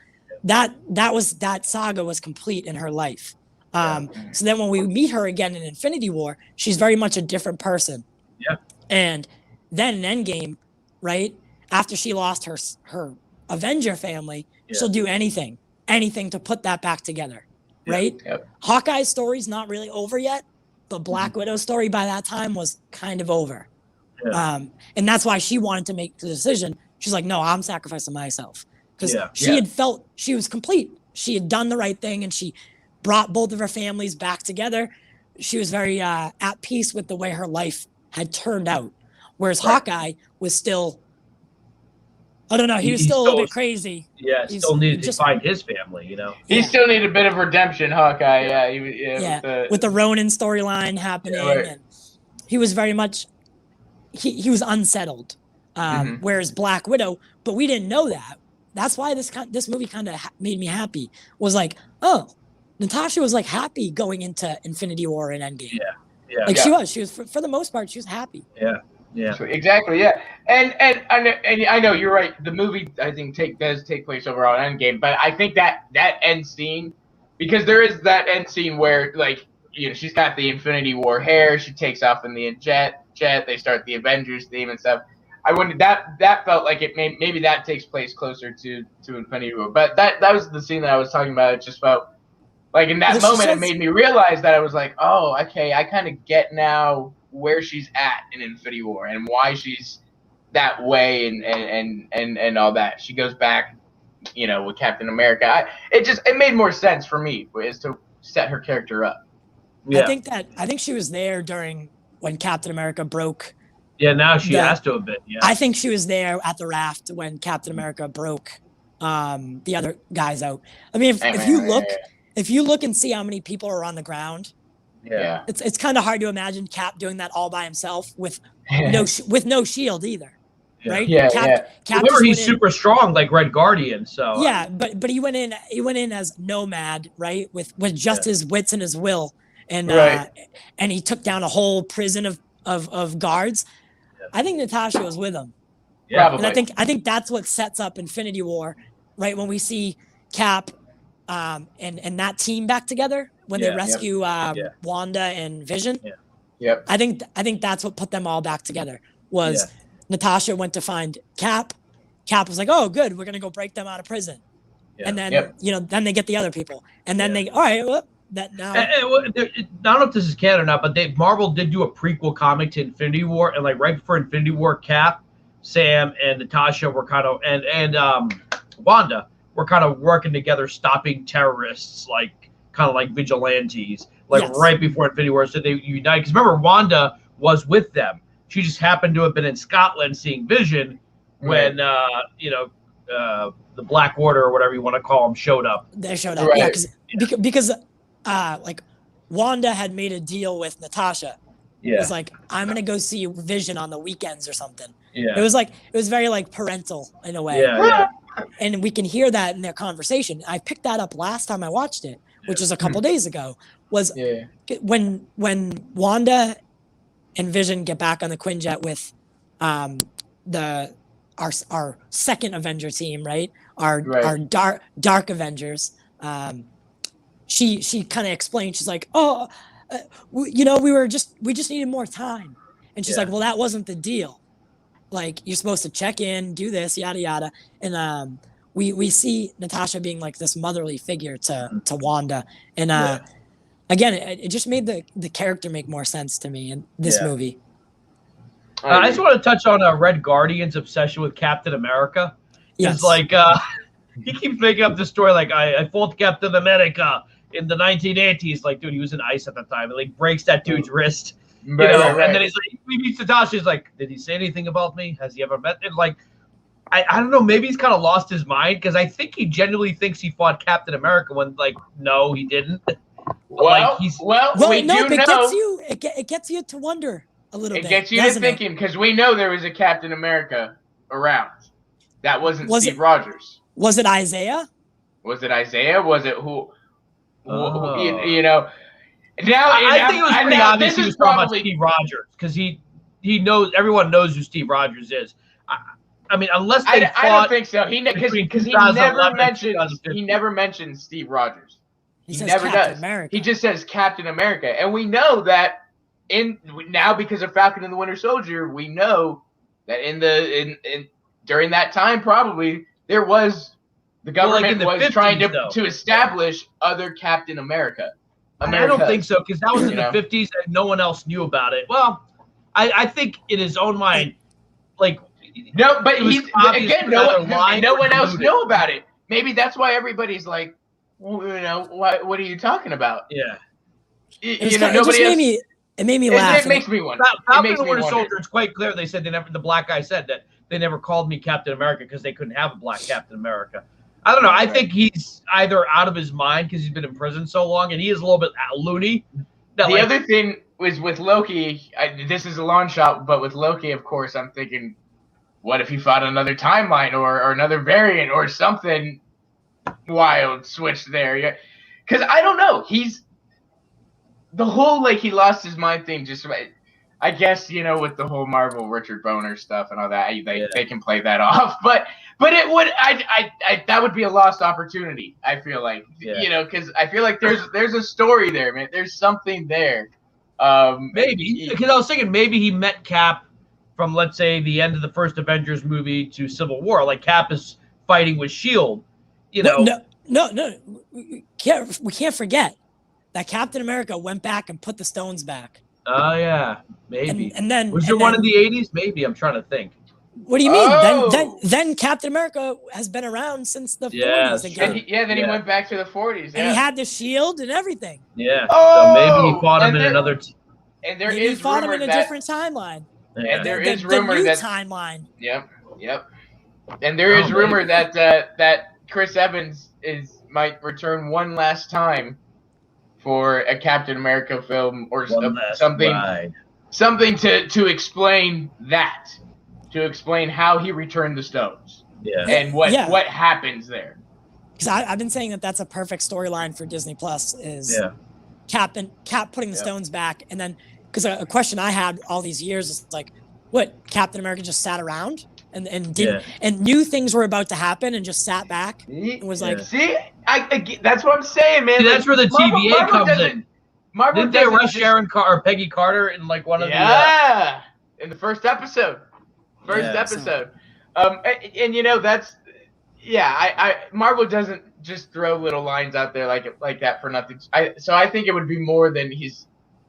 [SPEAKER 2] That saga was complete in her life. So then when we meet her again in Infinity War, she's very much a different person.
[SPEAKER 1] Yeah.
[SPEAKER 2] And then in Endgame, right, after she lost her Avenger family, she'll do anything to put that back together, right?
[SPEAKER 3] Yep.
[SPEAKER 2] Hawkeye's story's not really over yet. The Black Widow story by that time was kind of over. Yeah. And that's why she wanted to make the decision. She's like, no, I'm sacrificing myself. Because she had felt she was complete. She had done the right thing, and she brought both of her families back together. She was very at peace with the way her life had turned out. Whereas Hawkeye was still, I don't know, he was still a little bit crazy.
[SPEAKER 1] Yeah, still needed to find his family,
[SPEAKER 3] He still needed a bit of redemption, Hawkeye.
[SPEAKER 2] With the Ronin storyline happening. And he was very much, he was unsettled. Whereas Black Widow, but we didn't know that. That's why this movie kind of made me happy. Was like, oh, Natasha was like happy going into Infinity War and Endgame. Like she was for the most part, she was happy.
[SPEAKER 3] Yeah, exactly. Yeah, and I know you're right. The movie, I think, does take place over on Endgame, but I think that end scene, because there is that end scene where, like, she's got the Infinity War hair, she takes off in the jet, they start the Avengers theme and stuff. I wondered that felt like it maybe that takes place closer to Infinity War, but that was the scene that I was talking about. It just felt like in that moment it made me realize that I was like, oh, okay, I kind of get now where she's at in Infinity War and why she's that way and all that. She goes back, with Captain America. It made more sense for me is to set her character up.
[SPEAKER 2] Yeah. I think she was there during when Captain America broke.
[SPEAKER 1] Yeah, now she has to have been. Yeah.
[SPEAKER 2] I think she was there at the raft when Captain America broke the other guys out. I mean, if you look and see how many people are on the ground, it's kind of hard to imagine Cap doing that all by himself with no shield either, right? Cap
[SPEAKER 1] remember, he's super strong, like Red Guardian. So
[SPEAKER 2] but he went in as Nomad, right, with just his wits and his will, and he took down a whole prison of guards. I think Natasha was with him.
[SPEAKER 1] Yeah,
[SPEAKER 2] and I think that's what sets up Infinity War, right? When we see Cap and that team back together when they rescue Wanda and Vision. I think that's what put them all back together. Was Natasha went to find Cap. Cap was like, "Oh, good, we're gonna go break them out of prison," and then then they get the other people, and then all right. Well, that now.
[SPEAKER 1] I don't know if this is canon or not, but Marvel did do a prequel comic to Infinity War, and like right before Infinity War, Cap, Sam, and Natasha were kind of and Wanda were kind of working together, stopping terrorists, kind of like vigilantes, right before Infinity War. So they united. Because remember, Wanda was with them. She just happened to have been in Scotland seeing Vision when the Black Order or whatever you want to call them showed up.
[SPEAKER 2] They showed up, because Wanda had made a deal with Natasha. It was like, I'm gonna go see Vision on the weekends or something. It was very parental in a way. And we can hear that in their conversation. I picked that up last time I watched it, which was a couple days ago. Was when Wanda and Vision get back on the Quinjet with our second Avenger team, right? Our dark Avengers. She kind of explained. She's like, "Oh, we just needed more time." And she's like, "Well, that wasn't the deal. Like, you're supposed to check in, do this, yada yada." And we see Natasha being like this motherly figure to Wanda, and again, it just made the character make more sense to me in this movie.
[SPEAKER 1] I just want to touch on Red Guardian's obsession with Captain America. It's like he keeps making up the story like I fought Captain America in the 1980s. Like, dude, he was in ice at the time. And like breaks that dude's wrist. You know, and then he's like, he meets Natasha. He's like, did he say anything about me? Has he ever met? And like, I don't know. Maybe he's kind of lost his mind because I think he genuinely thinks he fought Captain America when, like, no, he didn't.
[SPEAKER 3] Well, we
[SPEAKER 2] no,
[SPEAKER 3] do
[SPEAKER 2] it
[SPEAKER 3] know.
[SPEAKER 2] Gets you to wonder a little bit.
[SPEAKER 3] It gets you to thinking because we know there was a Captain America around. That wasn't Steve Rogers.
[SPEAKER 2] Was it Isaiah?
[SPEAKER 3] Was it Isaiah? Was it who? You know. Now,
[SPEAKER 1] I think it was pretty obvious he was talking about Steve Rogers because he knows, everyone knows who Steve Rogers is. I mean, unless they
[SPEAKER 3] I don't think so. Because he never mentioned Steve Rogers. He never does. America. He just says Captain America, and we know that now because of Falcon and the Winter Soldier, we know that during that time probably there was the government was 50s, trying to establish other Captain America.
[SPEAKER 1] I don't think so because that was in the 50s and no one else knew about it. Well, I think in his own mind, like
[SPEAKER 3] no, but he's again no one else knew about it. Maybe that's why everybody's like, well, you know, what are you talking about?
[SPEAKER 1] Yeah,
[SPEAKER 2] it made me laugh.
[SPEAKER 3] It makes me wonder.
[SPEAKER 1] Falcon and the Winter Soldier, it's quite clear. They said the black guy said that they never called me Captain America because they couldn't have a black Captain America. I don't know. I think he's either out of his mind because he's been in prison so long, and he is a little bit loony.
[SPEAKER 3] The other thing was with Loki. This is a long shot, but with Loki, of course, I'm thinking, what if he fought another timeline or another variant or something wild switched there? Because I don't know. He's the whole like he lost his mind thing. Just I guess, you know, with the whole Marvel Richard Boner stuff and all that, they can play that off. But it would that would be a lost opportunity. I feel like you know, because I feel like there's a story there, man. There's something there.
[SPEAKER 1] Maybe because I was thinking maybe he met Cap from, let's say, the end of the first Avengers movie to Civil War. Like Cap is fighting with Shield. You know,
[SPEAKER 2] no, we can't forget that Captain America went back and put the stones back.
[SPEAKER 1] Oh yeah, maybe.
[SPEAKER 2] And then
[SPEAKER 1] was there one in the 80s? Maybe. I'm trying to think.
[SPEAKER 2] What do you mean? Then Captain America has been around since the 40s again.
[SPEAKER 3] Then he went back to the 40s.
[SPEAKER 2] And he had the shield and everything.
[SPEAKER 1] Yeah. So maybe he fought him in another.
[SPEAKER 3] And there
[SPEAKER 2] is fought him in a different timeline.
[SPEAKER 3] Yeah. And there is rumor that
[SPEAKER 2] timeline.
[SPEAKER 3] Yep. And there is rumor that that Chris Evans might return one last time for a Captain America film or something to explain that, to explain how he returned the stones, and what happens there.
[SPEAKER 2] Because I've been saying that's a perfect storyline for Disney Plus is Cap putting the stones back, and then because a question I had all these years is like, what, Captain America just sat around and didn't and knew things were about to happen and just sat back and was like,
[SPEAKER 3] see, I that's what I'm saying, man.
[SPEAKER 1] See, that's where the TVA comes in. Didn't they arrest Peggy Carter in like one of the
[SPEAKER 3] in the first episode. And you know that's Marvel doesn't just throw little lines out there like that for nothing. So I think it would be more than he's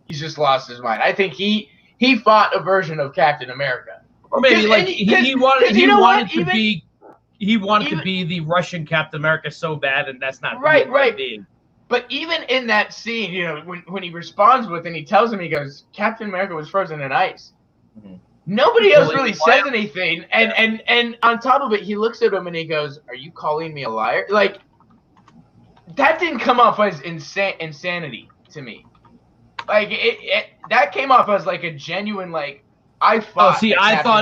[SPEAKER 3] just lost his mind. I think he fought a version of Captain America.
[SPEAKER 1] Or maybe like he wanted to be the Russian Captain America so bad, and that's not
[SPEAKER 3] right. Being. But even in that scene, you know, when he responds with and he tells him, he goes, Captain America was frozen in ice. Mm-hmm. Nobody else really says anything, and on top of it, he looks at him and he goes, "Are you calling me a liar?" Like that didn't come off as insanity to me. Like that came off as like a genuine like. I thought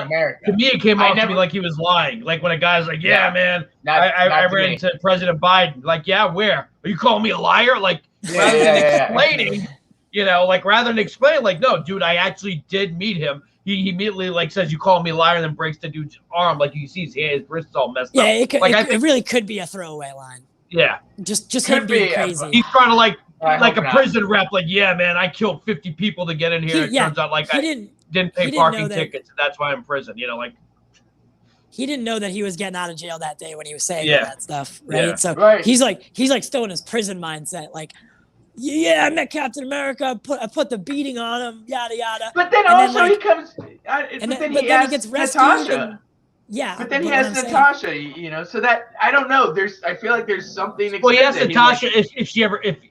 [SPEAKER 1] America. To me it came off to me like he was lying. Like when a guy's like, man, I ran into President Biden. Like, where? Are you calling me a liar? Like, rather than explaining, you know, like rather than explaining, like, no, dude, I actually did meet him. He immediately like says, you call me a liar, and then breaks the dude's arm. Like you see his wrist's all messed up.
[SPEAKER 2] It really could be a throwaway line.
[SPEAKER 1] Yeah.
[SPEAKER 2] Just him being crazy.
[SPEAKER 1] He's trying to like a prison rep, like, man, I killed 50 people to get in here. It turns out like I didn't pay parking tickets, and that's why I'm in prison. You know, like
[SPEAKER 2] he didn't know that he was getting out of jail that day when he was saying that stuff, right? Yeah. So he's like still in his prison mindset, like, I met Captain America, I put the beating on him, yada yada.
[SPEAKER 3] But then he comes,
[SPEAKER 2] he gets rescued. Yeah,
[SPEAKER 3] But then he
[SPEAKER 2] what
[SPEAKER 3] has
[SPEAKER 2] I'm saying-
[SPEAKER 3] Natasha, you know, so that I don't know. I feel like there's something.
[SPEAKER 1] Well, he has
[SPEAKER 3] extended.
[SPEAKER 1] Natasha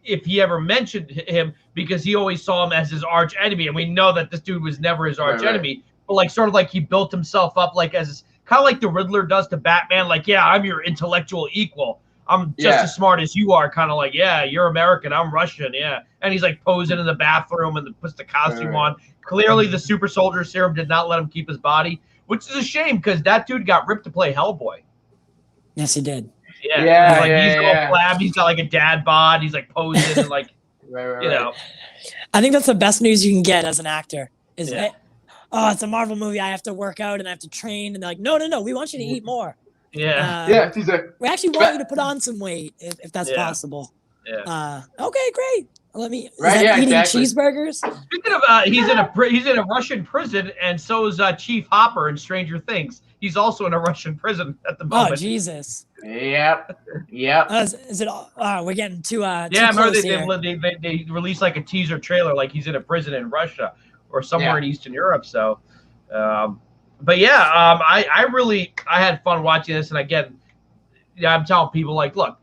[SPEAKER 1] if he ever mentioned him, because he always saw him as his arch enemy, and we know that this dude was never his arch enemy. But like, sort of like he built himself up like as kind of like the Riddler does to Batman. Like, yeah, I'm your intellectual equal. I'm just as smart as you are. Kind of like, yeah, you're American, I'm Russian, yeah. And he's like posing in the bathroom and puts the costume on. Clearly, the super soldier serum did not let him keep his body, which is a shame because that dude got ripped to play Hellboy.
[SPEAKER 2] Yes, he did.
[SPEAKER 1] Yeah, he's all flab. He's got like a dad bod. He's like posing and like, you know.
[SPEAKER 2] I think that's the best news you can get as an actor. Is oh, it's a Marvel movie. I have to work out and I have to train. And they're like, no, we want you to eat more.
[SPEAKER 1] Yeah.
[SPEAKER 3] He's like,
[SPEAKER 2] we actually want you to put on some weight if that's possible.
[SPEAKER 1] Yeah.
[SPEAKER 2] Okay, great. Let me.
[SPEAKER 3] Eating
[SPEAKER 2] cheeseburgers?
[SPEAKER 1] Speaking of, he's in a Russian prison, and so is Chief Hopper in Stranger Things. He's also in a Russian prison at the moment.
[SPEAKER 2] Oh Jesus.
[SPEAKER 3] Yep.
[SPEAKER 2] Is it? We're getting too.
[SPEAKER 1] Yeah,
[SPEAKER 2] remember
[SPEAKER 1] they released like a teaser trailer, like he's in a prison in Russia or somewhere in Eastern Europe. So, but yeah, I had fun watching this, and again, I'm telling people like, look,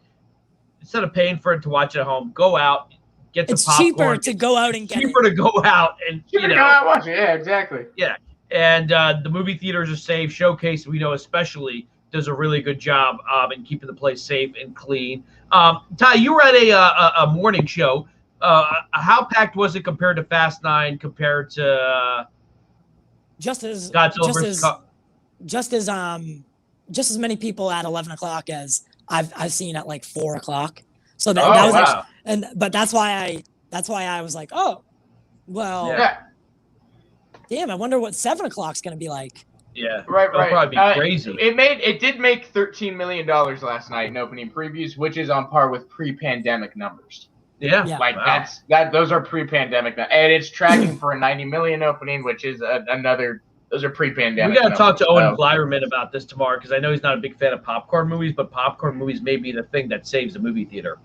[SPEAKER 1] instead of paying for it to watch at home, go out. Get
[SPEAKER 2] it's
[SPEAKER 1] popcorn.
[SPEAKER 2] Cheaper to go out and get
[SPEAKER 1] cheaper to go out and
[SPEAKER 3] go out and watch it. Yeah, exactly.
[SPEAKER 1] Yeah, and the movie theaters are safe. Showcase, we know especially, does a really good job in keeping the place safe and clean. Ty, you were at a morning show. How packed was it compared to Fast 9? Compared to
[SPEAKER 2] just as many people at 11 o'clock as I've seen at like 4 o'clock. So that was actually, but that's why I was like, oh, well, damn, I wonder what 7 o'clock's gonna be like.
[SPEAKER 1] Yeah,
[SPEAKER 3] right.
[SPEAKER 1] It'll probably be crazy.
[SPEAKER 3] It did make $13 million last night in opening previews, which is on par with pre-pandemic numbers.
[SPEAKER 1] Yeah.
[SPEAKER 3] Like those are pre-pandemic, and it's tracking for a 90 million opening, which is another. Those are pre-pandemic.
[SPEAKER 1] We got to talk to Owen Gleiberman about this tomorrow because I know he's not a big fan of popcorn movies, but popcorn movies may be the thing that saves a movie theater.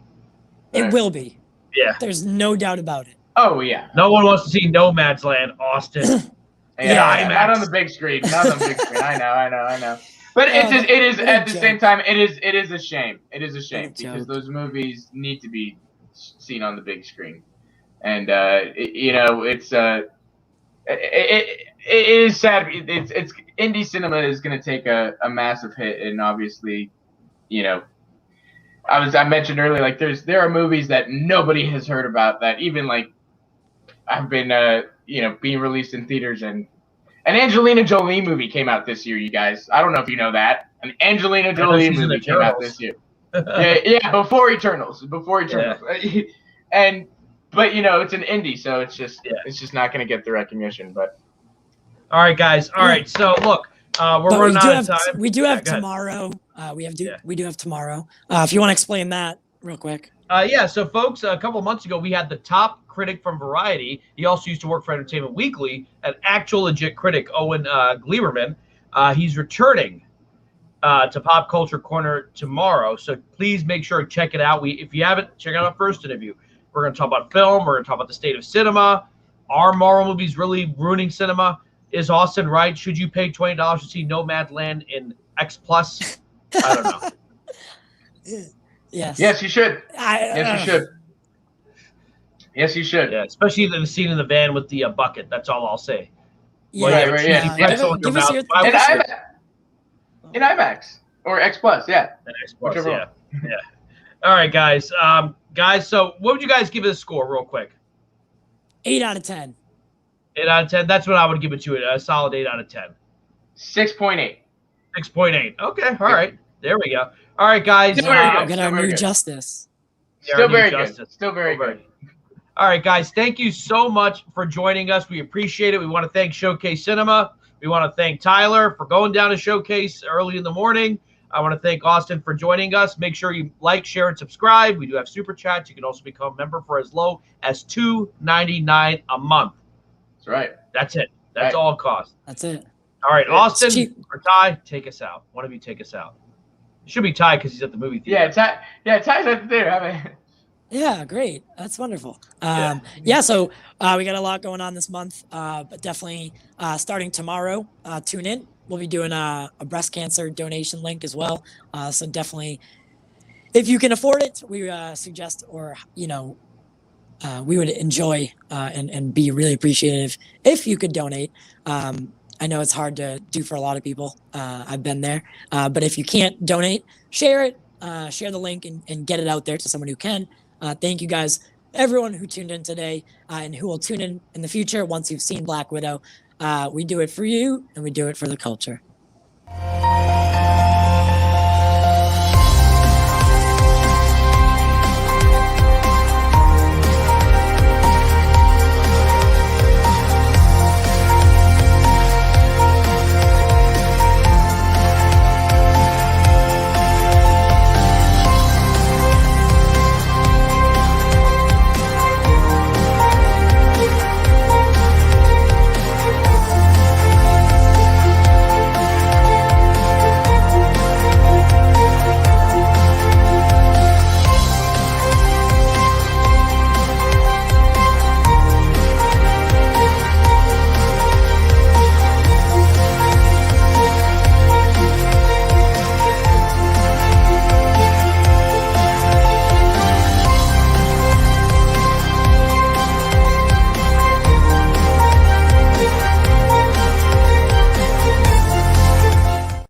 [SPEAKER 2] It will be.
[SPEAKER 1] Yeah.
[SPEAKER 2] There's no doubt about it.
[SPEAKER 3] Oh yeah.
[SPEAKER 1] No one wants to see Nomadland, Austin.
[SPEAKER 3] Not on the big screen. Not on the big screen. I know. But it is at the same time. It is a shame. It is a shame because those movies need to be seen on the big screen, and it is sad. It's indie cinema is going to take a massive hit, and obviously, I mentioned earlier, like there are movies that nobody has heard about that even like have been being released in theaters, and an Angelina Jolie movie came out this year. You guys, I don't know if you know that an Angelina Jolie movie came out this year. Before Eternals. But it's an indie, so it's just not going to get the recognition. But
[SPEAKER 1] all right, guys. All right, so look, we're running out of time.
[SPEAKER 2] We do have tomorrow. We do have tomorrow. If you want to explain that real quick.
[SPEAKER 1] So folks, a couple of months ago, we had the top critic from Variety. He also used to work for Entertainment Weekly, an actual legit critic, Owen Gleiberman. He's returning to Pop Culture Corner tomorrow, so please make sure to check it out. If you haven't, check out our first interview. We're going to talk about film. We're going to talk about the state of cinema. Are Marvel movies really ruining cinema? Is Austin right? Should you pay $20 to see Nomadland in X Plus? I don't know.
[SPEAKER 2] Yes.
[SPEAKER 3] Yes, you should. Yes, you should. Yes, you should.
[SPEAKER 1] Yeah, especially the scene in the van with the bucket. That's all I'll say.
[SPEAKER 2] Yeah,
[SPEAKER 3] Give us your in IMAX or X Plus,
[SPEAKER 1] X Plus, yeah. All right, guys. So what would you guys give it a score, real quick?
[SPEAKER 2] 8 out of 10.
[SPEAKER 1] 8 out of 10. That's what I would give it to it. A solid 8 out of 10.
[SPEAKER 3] 6.8.
[SPEAKER 1] 6.8. Okay. All right. There we go. All right, guys.
[SPEAKER 2] We got our new justice.
[SPEAKER 3] Still very good. Still very good.
[SPEAKER 1] All right, guys. Thank you so much for joining us. We appreciate it. We want to thank Showcase Cinema. We want to thank Tyler for going down to Showcase early in the morning. I want to thank Austin for joining us. Make sure you like, share, and subscribe. We do have super chats. You can also become a member for as low as $2.99 a month.
[SPEAKER 3] That's right.
[SPEAKER 1] That's it. That's all it costs.
[SPEAKER 2] That's it.
[SPEAKER 1] All right, Austin or Ty, take us out. One of you take us out. It should be Ty because he's at the movie theater.
[SPEAKER 3] Ty's at the theater.
[SPEAKER 2] Yeah, great. That's wonderful. So we got a lot going on this month, but definitely starting tomorrow, tune in. we'll be doing a breast cancer donation link as well. So definitely, if you can afford it, we suggest, or we would enjoy and be really appreciative if you could donate. I know it's hard to do for a lot of people. I've been there. But if you can't donate, share it, share the link and get it out there to someone who can. Thank you guys, everyone who tuned in today and who will tune in the future once you've seen Black Widow. We do it for you and we do it for the culture.